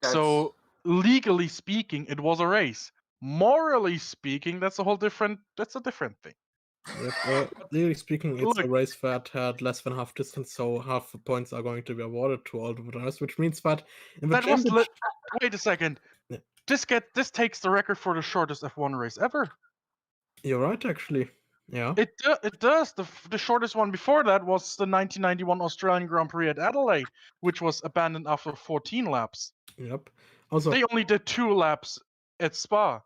So legally speaking, it was a race. Morally speaking, that's a different thing. Yep, legally speaking, it's a race that had less than half distance, so half the points are going to be awarded to all the drivers, which means that in the championship... Wait a second. Yeah. This takes the record for the shortest F1 race ever. You're right, actually. Yeah. It does. The shortest one before that was the 1991 Australian Grand Prix at Adelaide, which was abandoned after 14 laps. Yep. Also, They only did 2 laps at Spa.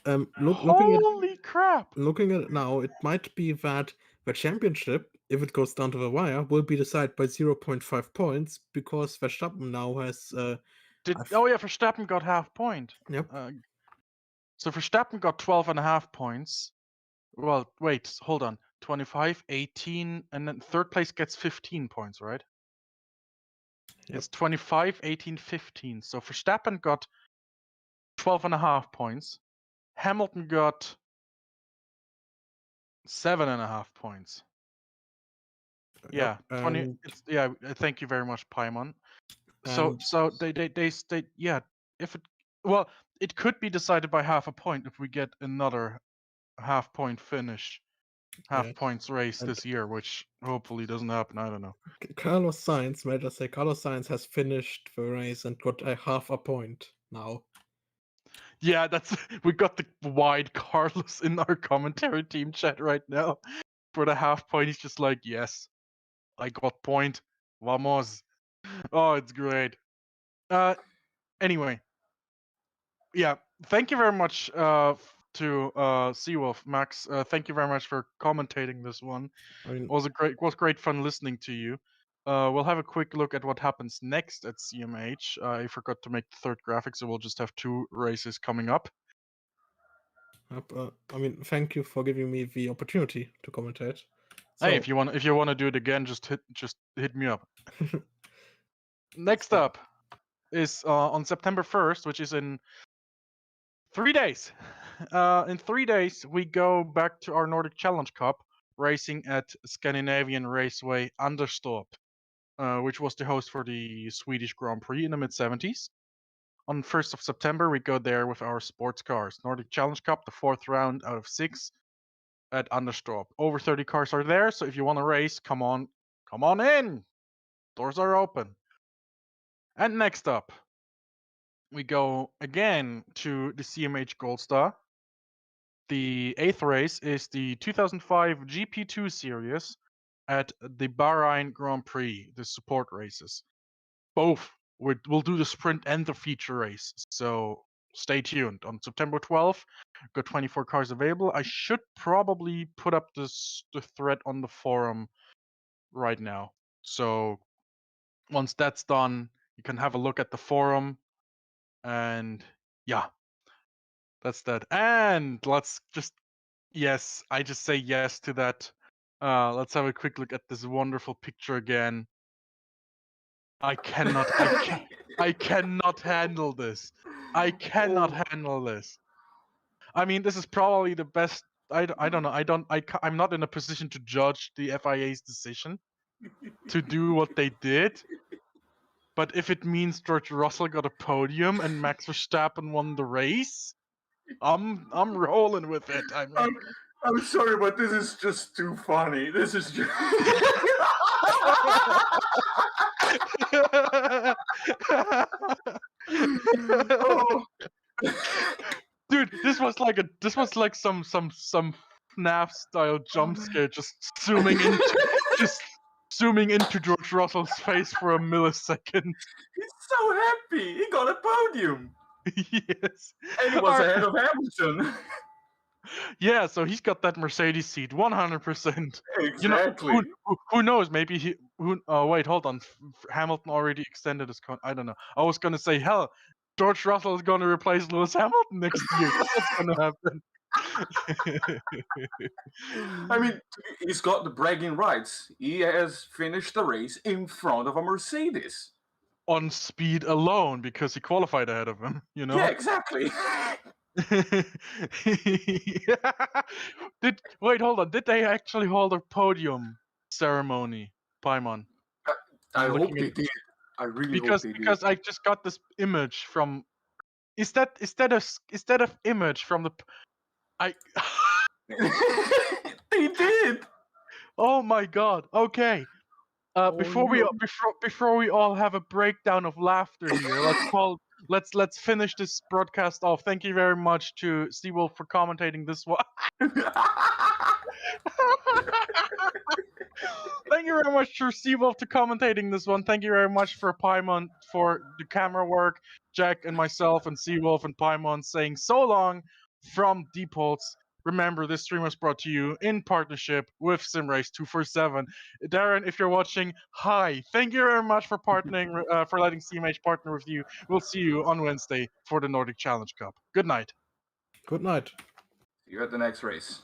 looking crap! at it now, it might be that the championship, if it goes down to the wire, will be decided by 0.5 points because Verstappen now has. Verstappen got half point. Yep. So Verstappen got 12.5 points. Well, wait, hold on. 25, 18, and then third place gets 15 points, right? Yep. It's 25, 18, 15. So Verstappen got 12.5 points. Hamilton got 7.5 points. Yeah, Yep, 20. and- Thank you very much, Paimon. and- So they if it could be decided by half a point if we get another half point finish, half Yeah, points race and- this year, which hopefully doesn't happen. I don't know. Carlos Sainz, may I just say, Carlos Sainz has finished the race and got a half a point now. Yeah, we got the wide Carlos in our commentary team chat right now. For the half point, he's just like, yes, I got point. Vamos. Oh, it's great. Anyway. Yeah, thank you very much to Seawolf, Max. Thank you very much for commentating this one. I mean, It was great fun listening to you. We'll have a quick look at what happens next at CMH. I forgot to make the third graphic, so we'll just have 2 races coming up. thank you for giving me the opportunity to commentate. Hey, if you want to do it again, just hit me up. Next up is on September 1st, which is in 3 days. In 3 days, we go back to our Nordic Challenge Cup racing at Scandinavian Raceway Anderstorp, which was the host for the Swedish Grand Prix in the mid-70s. On 1st of September, we go there with our sports cars. Nordic Challenge Cup, the 4th round out of 6 at Anderstorp. Over 30 cars are there, so if you want to race, come on in. Doors are open. And next up, we go again to the CMH Gold Star. The 8th race is the 2005 GP2 series at the Bahrain Grand Prix, the support races. Both we'll do the sprint and the feature race, so stay tuned. On September 12th, got 24 cars available. I should probably put up the thread on the forum right now. So once that's done, you can have a look at the forum, and yeah, that's that. And let's just yes, I just say yes to that. Let's have a quick look at this wonderful picture again. I cannot handle this. I cannot handle this. I mean, this is probably the best. I don't know. I'm not in a position to judge the FIA's decision to do what they did. But if it means George Russell got a podium and Max Verstappen won the race, I'm rolling with it. I mean, I'm sorry, but this is just too funny. This is just. Oh. Dude, this was like some FNAF style jump scare, just zooming into George Russell's face for a millisecond. He's so happy. He got a podium. Yes. And he was ahead of Hamilton. Yeah, so he's got that Mercedes seat, 100%. Exactly. You know, who knows? Maybe wait, hold on. Hamilton already extended his I don't know. I was gonna say, hell, George Russell is gonna replace Lewis Hamilton next year. That's what's gonna happen. I mean, he's got the bragging rights. He has finished the race in front of a Mercedes. On speed alone, because he qualified ahead of him, you know? Yeah, exactly. Wait, hold on. Did they actually hold a podium ceremony, Paimon? I hope they did. I really hope they did. Because I just got this image from. Is that of image from the? They did. Oh my God. Okay. Before we all have a breakdown of laughter here, let's finish this broadcast off. Thank you very much to Seawolf for commentating this one. Thank you very much to Seawolf for commentating this one. Thank you very much for Paimon for the camera work. Jack and myself and Seawolf and Paimon saying so long from Diepholz. Remember, this stream was brought to you in partnership with SimRace 247. Darren, if you're watching, hi. Thank you very much for partnering, for letting CMH partner with you. We'll see you on Wednesday for the Nordic Challenge Cup. Good night. Good night. See you at the next race.